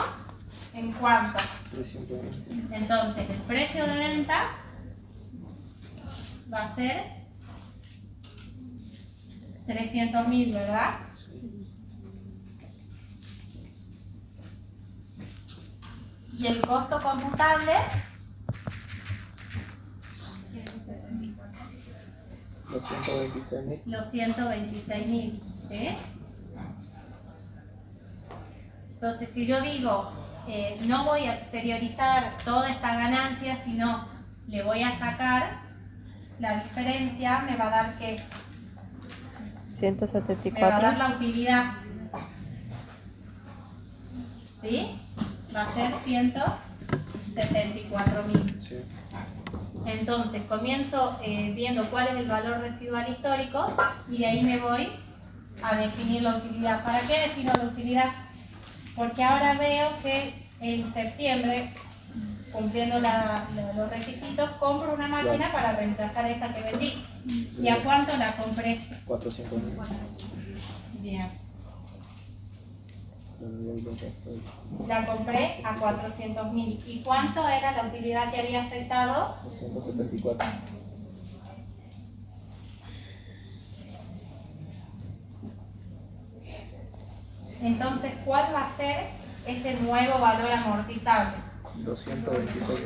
¿en cuánto? 320. Entonces, el precio de venta va a ser 300.000, ¿verdad? Y el costo computable, los 126.000, ¿sí? Entonces, si yo digo, no voy a exteriorizar toda esta ganancia, sino le voy a sacar la diferencia, me va a dar ¿qué? 174. Me va a dar la utilidad. ¿Sí? Va a ser 174.000. Sí. Entonces comienzo viendo cuál es el valor residual histórico y de ahí me voy a definir la utilidad. ¿Para qué defino la utilidad? Porque ahora veo que en septiembre, cumpliendo los requisitos, compro una máquina para reemplazar esa que vendí. ¿Y a cuánto la compré? 400.000. Bien. La compré a 400.000. ¿Y cuánto era la utilidad que había afectado? 274. Entonces, ¿cuál va a ser ese nuevo valor amortizable? 226.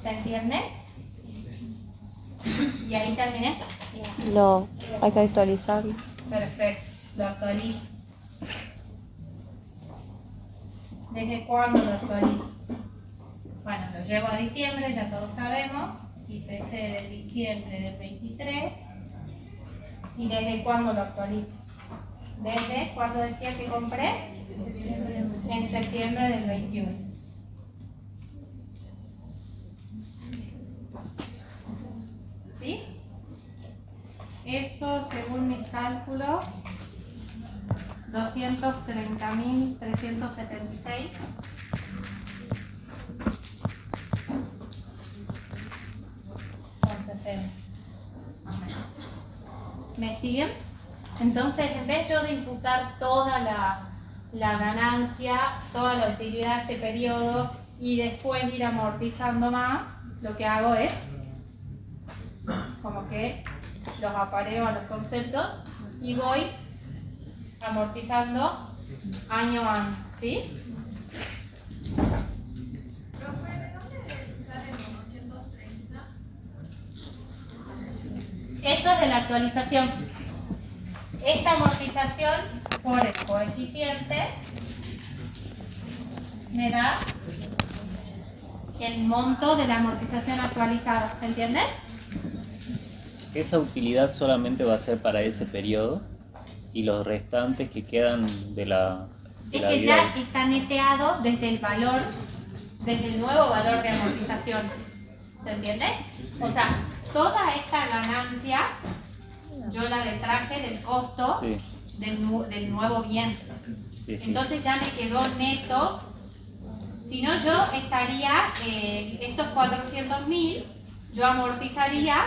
¿Se entiende? ¿Y ahí terminé? No, hay que actualizarlo. Perfecto, lo actualizo. ¿Desde cuándo lo actualizo? Bueno, lo llevo a diciembre, ya todos sabemos. IPC de diciembre del 23. ¿Y desde cuándo lo actualizo? ¿Desde cuándo decía que compré? En septiembre del 21. ¿Sí? Eso, según mis cálculos, 230.376. Con 60. ¿Me siguen? Entonces, en vez yo de imputar toda la ganancia, toda la utilidad de este periodo y después ir amortizando más, lo que hago es como que los apareo a los conceptos y voy amortizando año a año, ¿sí? Profe, ¿de dónde salen los 230? Eso es de la actualización. Esta amortización por el coeficiente me da el monto de la amortización actualizada, ¿se entiende? Esa utilidad solamente va a ser para ese periodo y los restantes que quedan de la Es la que vida. ya está neteado desde el valor, desde el nuevo valor de amortización, ¿se entiende? O sea, toda esta ganancia yo la detraje del costo Sí, del nuevo bien. sí, sí. Entonces ya me quedó neto. Si no, yo estaría, estos 400.000, yo amortizaría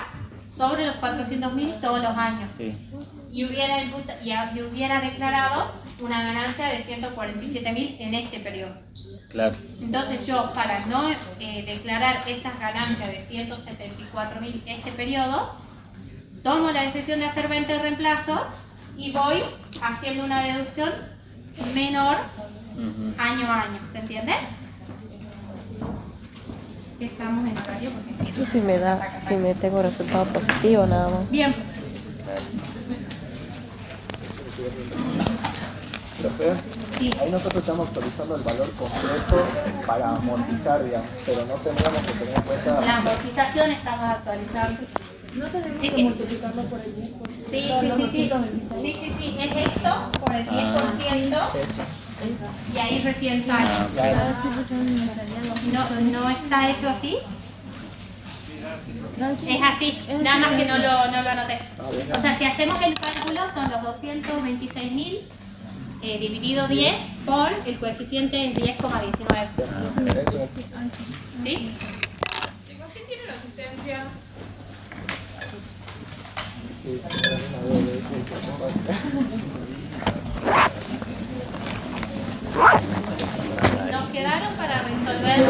sobre los 400.000 todos los años. Sí, Y hubiera declarado una ganancia de 147.000 en este periodo. claro. Entonces yo, para no declarar esas ganancias de 174.000 este periodo, tomo la decisión de hacer venta y reemplazo y voy haciendo una deducción menor Ujú. año a año, ¿se entiende? Estamos en horario porque... Eso sí me da, si me tengo resultado positivo nada más. Bien, Profe, sí. ahí nosotros estamos actualizando el valor completo para amortizar, digamos, pero no tendríamos que tener en cuenta... La amortización estamos actualizando. No tenemos Es que que- multiplicarlo por el 10%. Sí, Son los sí, sí, sí. 226. Sí, sí, sí. Es esto por el 10% y ahí recién sale. Claro. No está eso así. Es así, nada más que no lo anoté. O sea, si hacemos el cálculo, son los 226.000 dividido 10 por el coeficiente es 10,19. Eso. ¿Sí? Chicos, ¿quién tiene la asistencia? Sí, una vez, Nos quedaron para resolver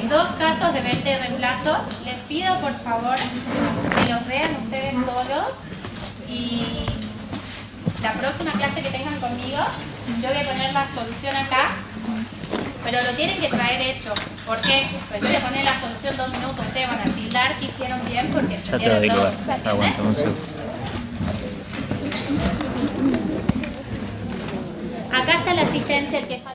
dos casos de venta y reemplazo. Les pido por favor que los vean ustedes solos y la próxima clase que tengan conmigo yo voy a poner la solución acá, pero lo tienen que traer hecho. ¿Por qué? Pues yo voy a poner la solución 2 minutos, ustedes van a tildar si hicieron bien porque Ya te doy lugar. Aguanta un segundo. Acá está la asistencia, el que falta.